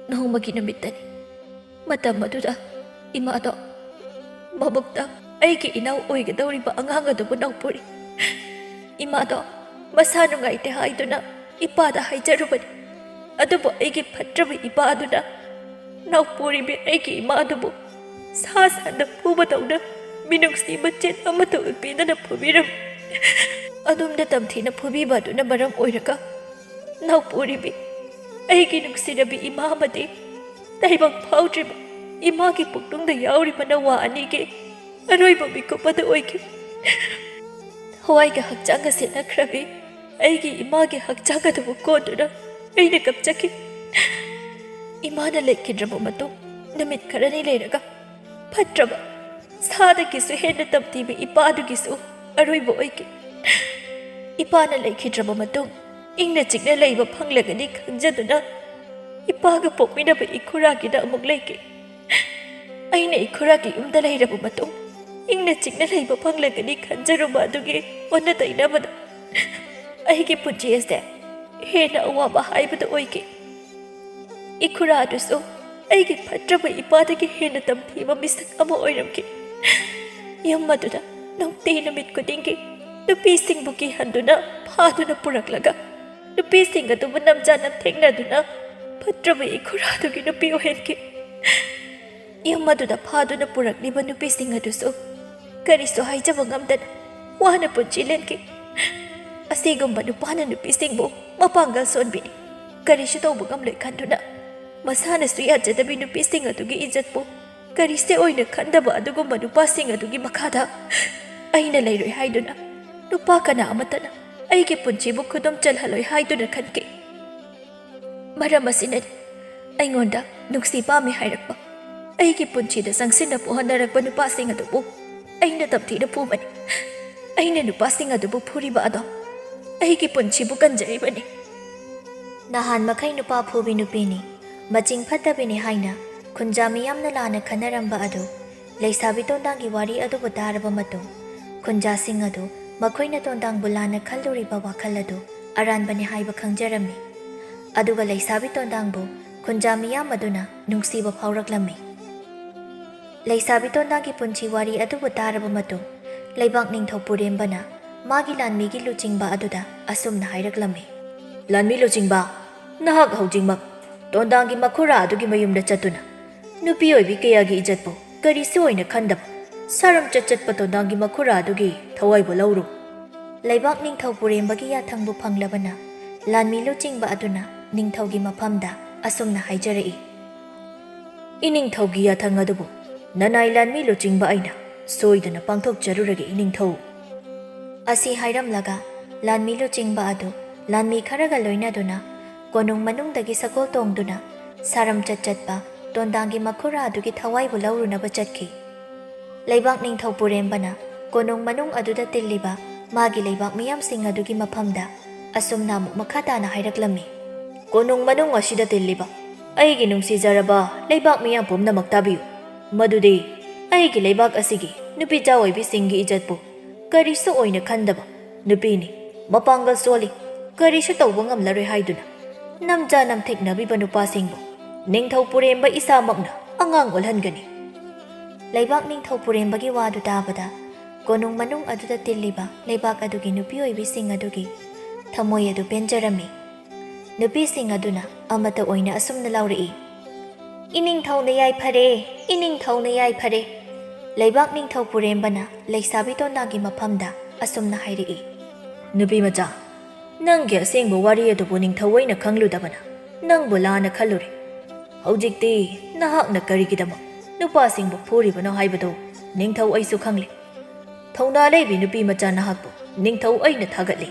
ꯅꯣꯡꯃꯒꯤ ꯅꯨꯃꯤꯠꯇꯅꯤ꯫ ꯃꯇꯝ ꯑꯗꯨꯗ ꯏꯃꯥꯗꯣ ꯃꯕꯨꯛꯇ ꯑꯩꯒꯤ ꯏꯅꯥꯎ ꯑꯣꯏꯒꯗꯧꯔꯤꯕ ꯑꯉꯥꯡ ꯑꯗꯨꯕꯨ ꯅꯧꯄꯨꯔꯤ꯫ ꯏꯃꯥꯗꯣ ꯃꯁꯥ ꯅꯨꯡꯉꯥꯏꯇꯦ ꯍꯥꯏꯗꯨꯅ ꯏꯄꯥꯗ ꯍꯥꯏꯖꯔꯨꯕꯅꯤ꯫ ꯑꯗꯨꯕꯨ ꯑꯩꯒꯤ ꯐꯠꯇ꯭ꯔꯕ ꯏꯄꯥ ꯑꯗꯨꯅ ꯅꯧꯄꯨꯔꯤꯕꯤ ꯑꯩꯒꯤ ꯏꯃꯥꯗꯨꯕꯨ ꯁꯥ ꯁꯟꯅ ꯐꯨꯕꯗꯧꯅ ꯃꯤꯅꯨꯡꯁꯤ ꯃꯆꯦꯠ ꯑꯃꯠꯇ ꯎꯠꯄꯤꯗꯅ ꯐꯨꯕꯤꯔꯝꯃꯤ꯫ ꯑꯗꯨꯝꯅ ꯇꯝꯊꯤꯅ ꯐꯨꯕꯤꯕ ꯑꯗꯨꯅ ꯃꯔꯝ ꯑꯣꯏꯔꯒ ꯅꯧꯄꯨꯔꯤꯕꯤ ꯑꯩꯒꯤ ꯅꯨꯡꯁꯤꯔꯕꯤ ꯏꯃꯥ ꯑꯃꯗꯤ ꯇꯥꯏꯕꯪ ꯐꯥꯎꯗ꯭ꯔꯤꯕ ꯏꯃꯥꯒꯤ ꯄꯨꯛꯅꯨꯡꯗ ꯌꯥꯎꯔꯤꯕ ꯅꯋꯥ ꯑꯅꯤꯒꯤ ꯑꯔꯣꯏꯕ ꯃꯤꯀꯨꯞ ꯑꯗꯨ ꯑꯣꯏꯈꯤ꯫ ꯊꯋꯥꯏꯒ ꯍꯛꯆꯥꯡꯒ ꯁꯦꯠꯅꯈ꯭ꯔꯕꯤ ꯑꯩꯒꯤ ꯏꯃꯥꯒꯤ ꯍꯛꯆꯥꯡ ꯑꯗꯨꯕꯨ ꯀꯣꯟꯗꯨꯅ ꯑꯩꯅ ꯀꯞꯆꯈꯤ꯫ ꯏꯃꯥꯅ ꯂꯩꯈꯤꯗ꯭ꯔꯕ ꯃꯇꯨꯡ ꯅꯨꯃꯤꯠ ꯈꯔꯅꯤ ꯂꯩꯔꯒ ꯐꯠꯇ꯭ꯔꯕ ꯁꯥꯗꯒꯤꯁꯨ ꯍꯦꯟꯅ ꯇꯝꯊꯤꯕ ꯏꯄꯥ ꯑꯗꯨꯒꯤꯁꯨ ꯑꯔꯣꯏꯕ ꯑꯣꯏꯈꯤ꯫ ꯏꯄꯥꯅ ꯂꯩꯈꯤꯗ꯭ꯔꯕ ꯃꯇꯨꯡ ꯏꯪꯅ ꯆꯤꯛꯅ ꯂꯩꯕ ꯐꯪꯂꯒꯅꯤ ꯈꯟꯖꯗꯨꯅ ꯏꯄꯥꯒ ꯄꯣꯛꯃꯤꯟꯅꯕ ꯏꯈꯨꯔꯥꯒꯤꯗ ꯑꯃꯨꯛ ꯂꯩꯈꯤ꯫ ꯑꯩꯅ ꯏꯈꯨꯔꯥꯒꯤ ꯌꯨꯝꯗ ꯂꯩꯔꯕ ꯃꯇꯨꯡ ꯏꯪꯅ ꯆꯤꯛꯅ ꯂꯩꯕ ꯐꯪꯂꯒꯅꯤ ꯈꯟꯖꯔꯨꯕ ꯑꯗꯨꯒꯤ ꯑꯣꯟꯅ ꯇꯩꯅꯕꯗ ꯑꯩꯒꯤ ꯄꯨꯟꯁꯤ ꯑꯁꯦ ꯍꯦꯟꯅ ꯑꯋꯥꯕ ꯍꯥꯏꯕꯗꯨ ꯑꯣꯏꯈꯤ꯫ ꯏꯈꯨꯔꯥ ꯑꯗꯨꯁꯨ ꯑꯩꯒꯤ ꯐꯠꯇ꯭ꯔꯕ ꯏꯄꯥꯗꯒꯤ ꯍꯦꯟꯅ ꯇꯝꯊꯤꯕ ꯃꯤꯁꯛ ꯑꯃ ꯑꯣꯏꯔꯝꯈꯤ꯫ ꯌꯨꯝ ꯑꯗꯨꯗ ꯅꯨꯡꯇꯤ ꯅꯨꯃꯤꯠ ꯈꯨꯗꯤꯡꯒꯤ ꯅꯨꯄꯤꯁꯤꯡꯕꯨ ꯀꯤꯍꯟꯗꯨꯅ ꯐꯥꯗꯨꯅ ꯄꯨꯔꯛꯂꯒ ꯅꯨꯄꯤꯁꯤꯡ ꯑꯗꯨꯕꯨ ꯅꯝꯖꯥ ꯅꯝꯊꯦꯡꯅꯗꯨꯅ ꯐꯠꯇ꯭ꯔꯕ ꯏꯈꯨꯔꯥꯗꯨꯒꯤ ꯅꯨꯄꯤ ꯑꯣꯏꯍꯟꯈꯤ꯫ ꯌꯨꯝ ꯑꯗꯨꯗ ꯐꯥꯗꯨꯅ ꯄꯨꯔꯛꯂꯤꯕ ꯅꯨꯄꯤꯁꯤꯡ ꯑꯗꯨꯁꯨ ꯀꯔꯤꯁꯨ ꯍꯥꯏꯖꯕ ꯉꯝꯗꯅ ꯋꯥꯅ ꯄꯨꯟꯁꯤ ꯂꯦꯟꯈꯤ꯫ ꯑꯁꯤꯒꯨꯝꯕ ꯅꯨꯄꯥꯅ ꯅꯨꯄꯤꯁꯤꯡꯕꯨ ꯃꯄꯥꯡꯒꯜ ꯁꯣꯟꯕꯤꯅꯤ ꯀꯔꯤꯁꯨ ꯇꯧꯕ ꯉꯝꯂꯣꯏ ꯈꯟꯗꯨꯅ ꯃꯁꯥꯅꯁꯨ ꯌꯥꯖꯗꯕꯤ ꯅꯨꯄꯤꯁꯤꯡ ꯑꯗꯨꯒꯤ ꯏꯖꯠꯄꯨ ꯀꯔꯤꯁꯦ ꯑꯣꯏꯅ ꯈꯟꯗꯕ ꯑꯗꯨꯒꯨꯝꯕ ꯅꯨꯄꯥꯁꯤꯡ ꯑꯗꯨꯒꯤ ꯃꯈꯥꯗ ꯑꯩꯅ ꯂꯩꯔꯣꯏ ꯍꯥꯏꯗꯨꯅ ꯅꯨꯄꯥ ꯀꯅꯥ ꯑꯃꯠꯇꯅ ꯑꯩꯒꯤ ꯄꯨꯟꯁꯤꯕꯨ ꯈꯨꯗꯨꯝ ꯆꯜꯍꯜꯂꯣꯏ ꯍꯥꯏꯗꯨꯅ ꯈꯟꯈꯤ꯫ ꯃꯔꯝ ꯑꯁꯤꯅꯅꯤ ꯑꯩꯉꯣꯟꯗ ꯅꯨꯡꯁꯤ ꯄꯥꯝꯃꯤ ꯍꯥꯏꯔꯛꯄ ꯑꯩꯒꯤ ꯄꯨꯟꯁꯤꯗ ꯆꯪꯁꯤꯟꯅꯕ ꯍꯣꯠꯅꯔꯛꯄ ꯅꯨꯄꯥꯁꯤꯡ ꯑꯗꯨꯕꯨ ꯑꯩꯅ ꯇꯝꯊꯤꯅ ꯐꯨꯕꯅꯤ꯫ ꯑꯩꯅ ꯅꯨꯄꯥꯁꯤꯡ ꯑꯗꯨꯕꯨ ꯐꯨꯔꯤꯕ ꯑꯗꯣ ꯑꯩꯒꯤ ꯄꯨꯟꯁꯤꯕꯨ ꯀꯟꯖꯔꯤꯕꯅꯤ꯫ ꯅꯍꯥꯟ ꯃꯈꯩ ꯅꯨꯄꯥ ꯐꯨꯕꯤ ꯅꯨꯄꯤꯅꯤ ꯃꯆꯤꯡ ꯐꯠꯇꯕꯤꯅꯤ ꯍꯥꯏꯅ ꯈꯨꯟꯖꯥ ꯃꯤꯌꯥꯝꯅ ꯂꯥꯟꯅ ꯈꯟꯅꯔꯝꯕ ꯑꯗꯨ ꯂꯩꯁꯥꯕꯤ ꯇꯣꯟꯗꯥꯡꯒꯤ ꯋꯥꯔꯤ ꯑꯗꯨꯕꯨ ꯇꯥꯔꯕ ꯃꯇꯨꯡ ꯈꯨꯟꯖꯥꯁꯤꯡ ꯑꯗꯨ ꯃꯈꯣꯏꯅ ꯇꯣꯟꯗꯥꯡꯕꯨ ꯂꯥꯟꯅ ꯈꯜꯂꯨꯔꯤꯕ ꯋꯥꯈꯜ ꯑꯗꯨ ꯑꯔꯥꯟꯕꯅꯤ ꯍꯥꯏꯕ ꯈꯪꯖꯔꯝꯃꯤ꯫ ꯑꯗꯨꯒ ꯂꯩꯁꯥꯕꯤ ꯇꯣꯟꯗꯥꯡꯕꯨ ꯈꯨꯟꯖꯥ ꯃꯤꯌꯥꯝ ꯑꯗꯨꯅ ꯅꯨꯡꯁꯤꯕ ꯐꯥꯎꯔꯛꯂꯝꯃꯤ꯫ ꯂꯩꯁꯥꯕꯤ ꯇꯣꯟꯗꯥꯡꯒꯤ ꯄꯨꯟꯁꯤ ꯋꯥꯔꯤ ꯑꯗꯨꯕꯨ ꯇꯥꯔꯕ ꯃꯇꯨꯡ ꯂꯩꯕꯥꯛ ꯅꯤꯡꯊꯧ ꯄꯨꯔꯦꯝꯕꯅ ꯃꯥꯒꯤ ꯂꯥꯟꯃꯤꯒꯤ ꯂꯨꯆꯤꯡꯕ ꯑꯗꯨꯗ ꯑꯁꯨꯝꯅ ꯍꯥꯏꯔꯛꯂꯝꯃꯤ꯫ ꯂꯥꯟꯃꯤ ꯂꯨꯆꯤꯡꯕ, ꯅꯍꯥꯛ ꯍꯧꯖꯤꯛꯃꯛ ꯇꯣꯟꯗꯥꯡꯒꯤ ꯃꯈꯨꯔꯥ ꯑꯗꯨꯒꯤ ꯃꯌꯨꯝꯗ ꯆꯠꯇꯨꯅ ꯅꯨꯄꯤ ꯑꯣꯏꯕꯤ ꯀꯌꯥꯒꯤ ꯏꯖꯠꯄꯨ ꯀꯔꯤꯁꯨ ꯑꯣꯏꯅ ꯈꯟꯗꯕ ꯁꯥꯔꯝꯆꯠ ꯆꯠꯄ ꯇꯣꯟꯗꯥꯡꯒꯤ ꯃꯈꯨꯔꯥ ꯑꯗꯨꯒꯤ ꯊꯋꯥꯏꯕꯨ ꯂꯧꯔꯨ꯫ ꯂꯩꯕꯥꯛ ꯅꯤꯡꯊꯧ ꯄꯨꯔꯦꯝꯕꯒꯤ ꯌꯥꯊꯪꯕꯨ ꯐꯪꯂꯕꯅ ꯂꯥꯟꯃꯤ ꯂꯨꯆꯤꯡꯕ ꯑꯗꯨꯅ ꯅꯤꯡꯊꯧꯒꯤ ꯃꯐꯝꯗ ꯑꯁꯨꯝꯅ ꯍꯥꯏꯖꯔꯛꯏ꯫ ꯏꯅꯤꯡꯊꯧꯒꯤ ꯌꯥꯊꯪ ꯑꯗꯨꯕꯨ ꯅꯅꯥꯏ ꯂꯥꯟꯃꯤ ꯂꯨꯆꯤꯡꯕ ꯑꯩꯅ ꯁꯣꯏꯗꯅ ꯄꯥꯡꯊꯣꯛꯆꯔꯨꯔꯒꯦ ꯏꯅꯤꯡꯊꯧ꯫ ꯑꯁꯤ ꯍꯥꯏꯔꯝꯂꯒ ꯂꯥꯟꯃꯤ ꯂꯨꯆꯤꯡꯕ ꯑꯗꯨ ꯂꯥꯟꯃꯤ ꯈꯔꯒ ꯂꯣꯏꯅꯗꯨꯅ ꯀꯣꯅꯨꯡ ꯃꯅꯨꯡꯗꯒꯤ ꯁꯒꯣꯜ ꯇꯣꯡꯗꯨꯅ ꯁꯥꯔꯝꯆꯠ ꯆꯠꯄ ꯇꯣꯟꯗꯥꯡꯒꯤ ꯃꯈꯨꯔꯥ ꯑꯗꯨꯒꯤ ꯊꯋꯥꯏꯕꯨ ꯂꯧꯔꯨꯅꯕ ꯆꯠꯈꯤ꯫ ꯂꯩꯕꯥꯛ ꯅꯤꯡꯊꯧ ꯄꯨꯔꯦꯝꯕꯅ ꯀꯣꯅꯨꯡ ꯃꯅꯨꯡ ꯑꯗꯨꯗ ꯇꯤꯜꯂꯤꯕ ꯃꯥꯒꯤ ꯂꯩꯕꯥꯛ ꯃꯤꯌꯥꯝꯁꯤꯡ ꯑꯗꯨꯒꯤ ꯃꯐꯝꯗ ꯑꯁꯨꯝꯅ ꯑꯃꯨꯛ ꯃꯈꯥ ꯇꯥꯅ ꯍꯥꯏꯔꯛꯂꯝꯃꯤ꯫ ꯀꯣꯅꯨꯡ ꯃꯅꯨꯡ ꯑꯁꯤꯗ ꯇꯤꯜꯂꯤꯕ ꯑꯩꯒꯤ ꯅꯨꯡꯁꯤꯖꯔꯕ ꯂꯩꯕꯥꯛ ꯃꯤꯌꯥꯝ ꯄꯨꯝꯅꯃꯛ ꯇꯥꯕꯤꯌꯨ ꯃꯗꯨꯗꯤ ꯑꯩꯒꯤ ꯂꯩꯕꯥꯛ ꯑꯁꯤꯒꯤ ꯅꯨꯄꯤꯆꯥ ꯑꯣꯏꯕꯤꯁꯤꯡꯒꯤ ꯏꯖꯠꯄꯨ ꯀꯔꯤꯁꯨ ꯑꯣꯏꯅ ꯈꯟꯗꯕ ꯅꯨꯄꯤꯅꯤ ꯃꯄꯥꯡꯒꯜ ꯁꯣꯜꯂꯤ ꯀꯔꯤꯁꯨ ꯇꯧꯕ ꯉꯝꯂꯔꯣꯏ ꯍꯥꯏꯗꯨꯅ ꯅꯝꯖꯥ ꯅꯝꯊꯦꯛꯅꯕꯤꯕ ꯅꯨꯄꯥꯁꯤꯡꯕꯨ ꯅꯤꯡꯊꯧ ꯄꯨꯔꯦꯝꯕ ꯏꯁꯥꯃꯛꯅ ꯑꯉꯥꯡ ꯑꯣꯜꯍꯟꯒꯅꯤ꯫ ꯂꯩꯕꯥꯛ ꯅꯤꯡꯊꯧ ꯄꯨꯔꯦꯝꯕꯒꯤ ꯋꯥꯗꯨ ꯇꯥꯕꯗ ꯀꯣꯅꯨꯡ ꯃꯅꯨꯡ ꯑꯗꯨꯗ ꯇꯤꯜꯂꯤꯕ ꯂꯩꯕꯥꯛ ꯑꯗꯨꯒꯤ ꯅꯨꯄꯤ ꯑꯣꯏꯕꯤꯁꯤꯡ ꯑꯗꯨꯒꯤ ꯊꯃꯣꯏ ꯑꯗꯨ ꯄꯦꯟꯖꯔꯝꯃꯤ꯫ ꯅꯨꯄꯤꯁꯤꯡ ꯑꯗꯨꯅ ꯑꯃꯠꯇ ꯑꯣꯏꯅ ꯑꯁꯨꯝꯅ ꯂꯥꯎꯔꯛꯏ꯫ ꯏꯅꯤꯡꯊꯧꯅ ꯌꯥꯏꯐꯔꯦ, ꯏꯅꯤꯡꯊꯧꯅ ꯌꯥꯏꯐꯔꯦ꯫ ꯂꯩꯕꯥꯛ ꯅꯤꯡꯊꯧ ꯄꯨꯔꯦꯝꯕꯅ ꯂꯩꯁꯥꯕꯤ ꯇꯣꯟꯗꯥꯡꯒꯤ ꯃꯐꯝꯗ ꯑꯁꯨꯝꯅ ꯍꯥꯏꯔꯛꯏ꯫ ꯅꯨꯄꯤ ꯃꯆꯥ, ꯅꯪꯒꯤ ꯑꯁꯦꯡꯕ ꯋꯥꯔꯤ ꯑꯗꯨꯕꯨ ꯅꯤꯡꯊꯧ ꯈꯪꯂꯨꯗꯕꯅ ꯅꯪꯕꯨ ꯂꯥꯟꯅ ꯈꯜꯂꯨꯔꯦ꯫ ꯍꯧꯖꯤꯛꯇꯤ ꯅꯍꯥꯛꯅ ꯀꯔꯤꯒꯤꯗꯃꯛ ꯅꯨꯄꯥꯁꯤꯡꯕꯨ ꯐꯨꯔꯤꯕꯅꯣ ꯍꯥꯏꯕꯗꯨ ꯅꯤꯡꯊꯧ ꯑꯩꯁꯨ ꯈꯪꯂꯦ꯫ ꯊꯧꯅꯥ ꯂꯩꯕꯤ ꯅꯨꯄꯤ ꯃꯆꯥ ꯅꯍꯥꯛꯄꯨ ꯅꯤꯡꯊꯧ ꯑꯩꯅ ꯊꯥꯒꯠꯂꯤ꯫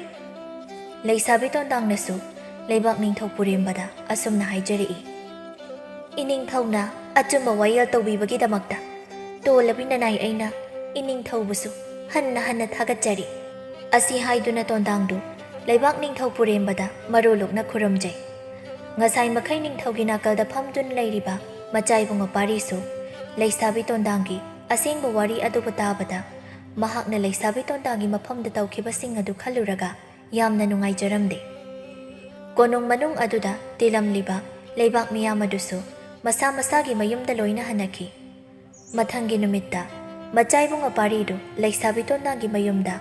ꯂꯩꯁꯥꯕꯤ ꯇꯣꯟꯗꯥꯡꯅꯁꯨ ꯂꯩꯕꯥꯛ ꯅꯤꯡꯊꯧ ꯄꯨꯔꯦꯝꯕꯗ ꯑꯁꯨꯝꯅ ꯍꯥꯏꯖꯔꯛꯏ꯫ ꯏꯅꯤꯡꯊꯧꯅ ꯑꯆꯨꯝꯕ ꯋꯥꯌꯦꯜ ꯇꯧꯕꯤꯕꯒꯤꯗꯃꯛꯇ ꯇꯣꯜꯂꯕꯤ ꯅꯅꯥꯏ ꯑꯩꯅ ꯏꯅꯤꯡꯊꯧꯕꯨꯁꯨ ꯍꯟꯅ ꯍꯟꯅ ꯊꯥꯒꯠꯆꯔꯤ꯫ ꯑꯁꯤ ꯍꯥꯏꯗꯨꯅ ꯇꯣꯟꯗꯥꯡꯗꯨ ꯂꯩꯕꯥꯛ ꯅꯤꯡꯊꯧ ꯄꯨꯔꯦꯝꯕꯗ ꯃꯔꯣꯂꯣꯛꯅ ꯈꯨꯔꯨꯝꯖꯩ꯫ ꯉꯁꯥꯏ ꯃꯈꯩ ꯅꯤꯡꯊꯧꯒꯤ ꯅꯥꯀꯜꯗ ꯐꯝꯗꯨꯅ ꯂꯩꯔꯤꯕ ꯃꯆꯥꯏꯕꯨꯡ-ꯃꯄꯥꯔꯤꯁꯨ ꯂꯩꯁꯥꯕꯤ ꯇꯣꯟꯗꯥꯡꯒꯤ ꯑꯁꯦꯡꯕ ꯋꯥꯔꯤ ꯑꯗꯨꯕꯨ ꯇꯥꯕꯗ ꯃꯍꯥꯛꯅ ꯂꯩꯁꯥꯕꯤ ꯇꯣꯟꯗꯥꯡꯒꯤ ꯃꯐꯝꯗ ꯇꯧꯈꯤꯕꯁꯤꯡ ꯑꯗꯨ ꯈꯜꯂꯨꯔꯒ ꯌꯥꯝꯅ ꯅꯨꯡꯉꯥꯏꯖꯔꯝꯗꯦ꯫ ꯀꯣꯅꯨꯡ ꯃꯅꯨꯡ ꯑꯗꯨꯗ ꯇꯤꯜꯂꯝꯂꯤꯕ ꯂꯩꯕꯥꯛ ꯃꯤꯌꯥꯝ ꯑꯗꯨꯁꯨ ꯃꯁꯥ ꯃꯁꯥꯒꯤ ꯃꯌꯨꯝꯗ ꯂꯣꯏꯅ ꯍꯟꯅꯈꯤ꯫ ꯃꯊꯪꯒꯤ ꯅꯨꯃꯤꯠꯇ ꯃꯆꯥꯏꯕꯨꯡ-ꯃꯄꯥꯔꯤꯗꯨ ꯂꯩꯁꯥꯕꯤ ꯇꯣꯟꯗꯥꯡꯒꯤ ꯃꯌꯨꯝꯗ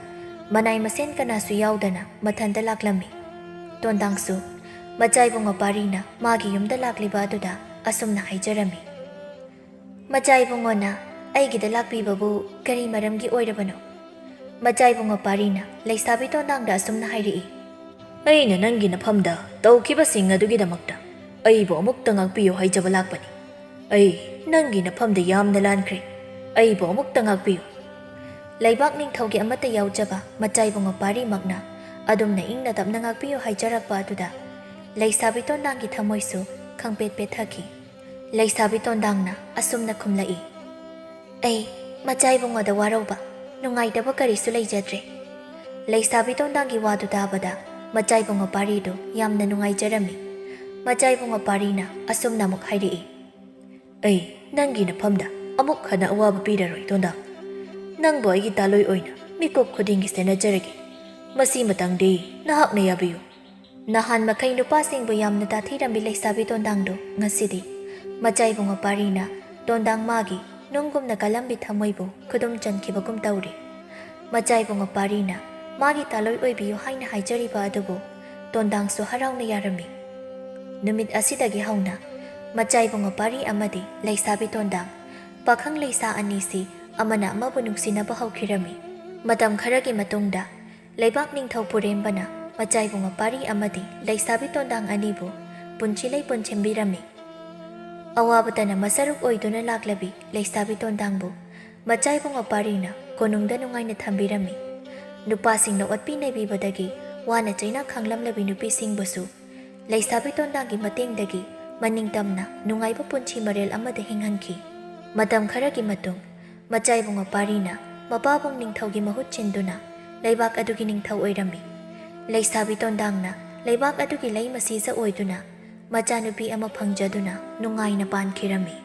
ꯃꯅꯥꯏ ꯃꯁꯦꯟ ꯀꯅꯥꯁꯨ ꯌꯥꯎꯗꯅ ꯃꯊꯟꯇ ꯂꯥꯛꯂꯝꯃꯤ꯫ ꯇꯣꯟꯗꯥꯡꯁꯨ ꯃꯆꯥꯏꯕꯨꯡ-ꯃꯄꯥꯔꯤꯅ ꯃꯥꯒꯤ ꯌꯨꯝꯗ ꯂꯥꯛꯂꯤꯕ ꯑꯗꯨꯗ ꯑꯁꯨꯝꯅ ꯍꯥꯏꯖꯔꯝꯃꯤ꯫ ꯃꯆꯥꯏꯕꯨꯡꯉꯣꯅ ꯑꯩꯒꯤꯗ ꯂꯥꯛꯄꯤꯕꯕꯨ ꯀꯔꯤ ꯃꯔꯝꯒꯤ ꯑꯣꯏꯔꯕꯅꯣ? ꯃꯆꯥꯏꯕꯨꯡ-ꯃꯄꯥꯔꯤꯅ ꯂꯩꯁꯥꯕꯤ ꯇꯣꯟꯗꯥꯡꯗ ꯑꯁꯨꯝꯅ ꯍꯥꯏꯔꯛꯏ꯫ ꯑꯩꯅ ꯅꯪꯒꯤ ꯅꯐꯝꯗ ꯇꯧꯈꯤꯕꯁꯤꯡ ꯑꯗꯨꯒꯤꯗꯃꯛꯇ ꯑꯩꯕꯨ ꯑꯃꯨꯛꯇ ꯉꯥꯛꯄꯤꯌꯨ ꯍꯥꯏꯖꯕ ꯂꯥꯛꯄꯅꯤ꯫ ꯑꯩ ꯅꯪꯒꯤ ꯅꯐꯝꯗ ꯌꯥꯝꯅ ꯂꯥꯟꯈ꯭ꯔꯦ꯫ ꯑꯩꯕꯨ ꯑꯃꯨꯛꯇ ꯉꯥꯛꯄꯤꯌꯨ꯫ ꯂꯩꯕꯥꯛ ꯅꯤꯡꯊꯧꯒꯤ ꯑꯃꯠꯇ ꯌꯥꯎꯖꯕ ꯃꯆꯥꯏꯕꯨꯡ-ꯃꯄꯥꯔꯤꯃꯛꯅ ꯑꯗꯨꯝꯅ ꯏꯪꯅ ꯇꯞꯅ ꯉꯥꯛꯄꯤꯌꯨ ꯍꯥꯏꯖꯔꯛꯄ ꯑꯗꯨꯗ ꯂꯩꯁꯥꯕꯤ ꯇꯣꯟꯗꯥꯡꯒꯤ ꯊꯃꯣꯏꯁꯨ ꯈꯪꯄꯦꯠ ꯄꯦꯠꯊꯈꯤ꯫ ꯂꯩꯁꯥꯕꯤ ꯇꯣꯟꯗꯥꯡꯅ ꯑꯁꯨꯝꯅ ꯈꯨꯝꯂꯛꯏ꯫ ꯑꯩ ꯃꯆꯥꯏꯕꯨꯡꯉꯣꯗ ꯋꯥꯔꯧꯕ ꯅꯨꯡꯉꯥꯏꯇꯕ ꯀꯔꯤꯁꯨ ꯂꯩꯖꯗ꯭ꯔꯦ꯫ ꯂꯩꯁꯥꯕꯤ ꯇꯣꯟꯗꯥꯡꯒꯤ ꯋꯥꯗꯨ ꯇꯥꯕꯗ ꯃꯆꯥꯏꯕꯨꯡ-ꯃꯄꯥꯔꯤꯗꯨ ꯌꯥꯝꯅ ꯅꯨꯡꯉꯥꯏꯖꯔꯝꯃꯤ꯫ ꯃꯆꯥꯏꯕꯨꯡ-ꯃꯄꯥꯔꯤꯅ ꯑꯁꯨꯝꯅ ꯑꯃꯨꯛ ꯍꯥꯏꯔꯛꯏ꯫ ꯑꯩ ꯅꯪꯒꯤ ꯅꯐꯝꯗ ꯑꯃꯨꯛ ꯍꯟꯅ ꯑꯋꯥꯕ ꯄꯤꯔꯔꯣꯏ ꯇꯣꯟꯗꯥꯡ꯫ ꯅꯪꯕꯨ ꯑꯩꯒꯤ ꯇꯥꯂꯣꯏ ꯑꯣꯏꯅ ꯃꯤꯀꯨꯞ ꯈꯨꯗꯤꯡꯒꯤ ꯁꯦꯟꯅꯖꯔꯒꯦ꯫ ꯃꯁꯤꯃꯇꯪꯗꯤ ꯅꯍꯥꯛꯅ ꯌꯥꯕꯤꯌꯨ꯫ ꯅꯍꯥꯟ ꯃꯈꯩ ꯅꯨꯄꯥꯁꯤꯡꯕꯨ ꯌꯥꯝꯅ ꯇꯥꯊꯤꯔꯝꯕꯤ ꯂꯩꯁꯥꯕꯤ ꯇꯣꯟꯗꯥꯡꯗꯨ ꯉꯁꯤꯗꯤ ꯃꯆꯥꯏꯕꯨꯡ-ꯃꯄꯥꯔꯤꯅ ꯇꯣꯟꯗꯥꯡ ꯃꯥꯒꯤ ꯅꯨꯡꯒꯨꯝꯅ ꯀꯜꯂꯝꯕꯤ ꯊꯃꯣꯏꯕꯨ ꯈꯨꯗꯨꯝ ꯆꯟꯈꯤꯕꯒꯨꯝ ꯇꯧꯔꯤ꯫ ꯃꯆꯥꯏꯕꯨꯡ-ꯃꯄꯥꯔꯤꯅ ꯃꯥꯒꯤ ꯇꯥꯂꯣꯏ ꯑꯣꯏꯕꯤꯌꯨ ꯍꯥꯏꯅ ꯍꯥꯏꯖꯔꯤꯕ ꯑꯗꯨꯕꯨ ꯇꯣꯟꯗꯥꯡꯁꯨ ꯍꯔꯥꯎꯅ ꯌꯥꯔꯝꯃꯤ꯫ ꯅꯨꯃꯤꯠ ꯑꯁꯤꯗꯒꯤ ꯍꯧꯅ ꯃꯆꯥꯏꯕꯨꯡ-ꯃꯄꯥꯔꯤ ꯑꯃꯗꯤ ꯂꯩꯁꯥꯕꯤ ꯇꯣꯟꯗꯥꯡ ꯄꯥꯈꯪ ꯂꯩꯁꯥ ꯑꯅꯤꯁꯤ ꯑꯃꯅ ꯑꯃꯕꯨ ꯅꯨꯡꯁꯤꯅꯕ ꯍꯧꯈꯤꯔꯝꯃꯤ꯫ ꯃꯇꯝ ꯈꯔꯒꯤ ꯃꯇꯨꯡꯗ ꯂꯩꯕꯥꯛ ꯅꯤꯡꯊꯧ ꯄꯨꯔꯦꯝꯕꯅ ꯃꯆꯥꯏꯕꯨꯡ-ꯃꯄꯥꯔꯤ ꯑꯃꯗꯤ ꯂꯩꯁꯥꯕꯤ ꯇꯣꯟꯗꯥꯡ ꯑꯅꯤꯕꯨ ꯄꯨꯟꯁꯤꯂꯩ ꯄꯨꯟꯁꯤꯟꯕꯤꯔꯝꯃꯤ꯫ ꯑꯋꯥꯕꯇꯅ ꯃꯁꯔꯨꯛ ꯑꯣꯏꯗꯨꯅ ꯂꯥꯛꯂꯕꯤ ꯂꯩꯁꯥꯕꯤ ꯇꯣꯟꯗꯥꯡꯕꯨ ꯃꯆꯥꯏꯕꯨꯡ-ꯃꯄꯥꯔꯤꯅ ꯀꯣꯅꯨꯡꯗ ꯅꯨꯡꯉꯥꯏꯅ ꯊꯝꯕꯤꯔꯝꯃꯤ꯫ ꯅꯨꯄꯥꯁꯤꯡꯅ ꯑꯣꯠꯄꯤ ꯅꯩꯕꯤꯕꯗꯒꯤ ꯋꯥꯅ ꯆꯩꯅ ꯈꯪꯂꯝꯂꯕꯤ ꯅꯨꯄꯤꯁꯤꯡꯕꯨꯁꯨ ꯂꯩꯁꯥꯕꯤ ꯇꯣꯟꯗꯥꯡꯒꯤ ꯃꯇꯦꯡꯗꯒꯤ ꯃꯅꯤꯡꯇꯝꯅ ꯅꯨꯡꯉꯥꯏꯕ ꯄꯨꯟꯁꯤ ꯃꯔꯦꯜ ꯑꯃꯗ ꯍꯤꯡꯍꯟꯈꯤ꯫ ꯃꯇꯝ ꯈꯔꯒꯤ ꯃꯇꯨꯡ ꯃꯆꯥꯏꯕꯨꯡ-ꯃꯄꯥꯔꯤꯅ ꯃꯄꯥꯕꯨꯡ ꯅꯤꯡꯊꯧꯒꯤ ꯃꯍꯨꯠ ꯁꯤꯟꯗꯨꯅ ꯂꯩꯕꯥꯛ ꯑꯗꯨꯒꯤ ꯅꯤꯡꯊꯧ ꯑꯣꯏꯔꯝꯃꯤ꯫ ꯂꯩꯁꯥꯕꯤ ꯇꯣꯟꯗꯥꯡꯅ ꯂꯩꯕꯥꯛ ꯑꯗꯨꯒꯤ ꯂꯩꯃ ꯁꯤꯖ ꯑꯣꯏꯗꯨꯅ ꯃꯆꯥꯅꯨꯄꯤ ꯑꯃ ꯐꯪꯖꯗꯨꯅ ꯅꯨꯡꯉꯥꯏꯅ ꯄꯥꯟꯈꯤꯔꯝꯃꯤ꯫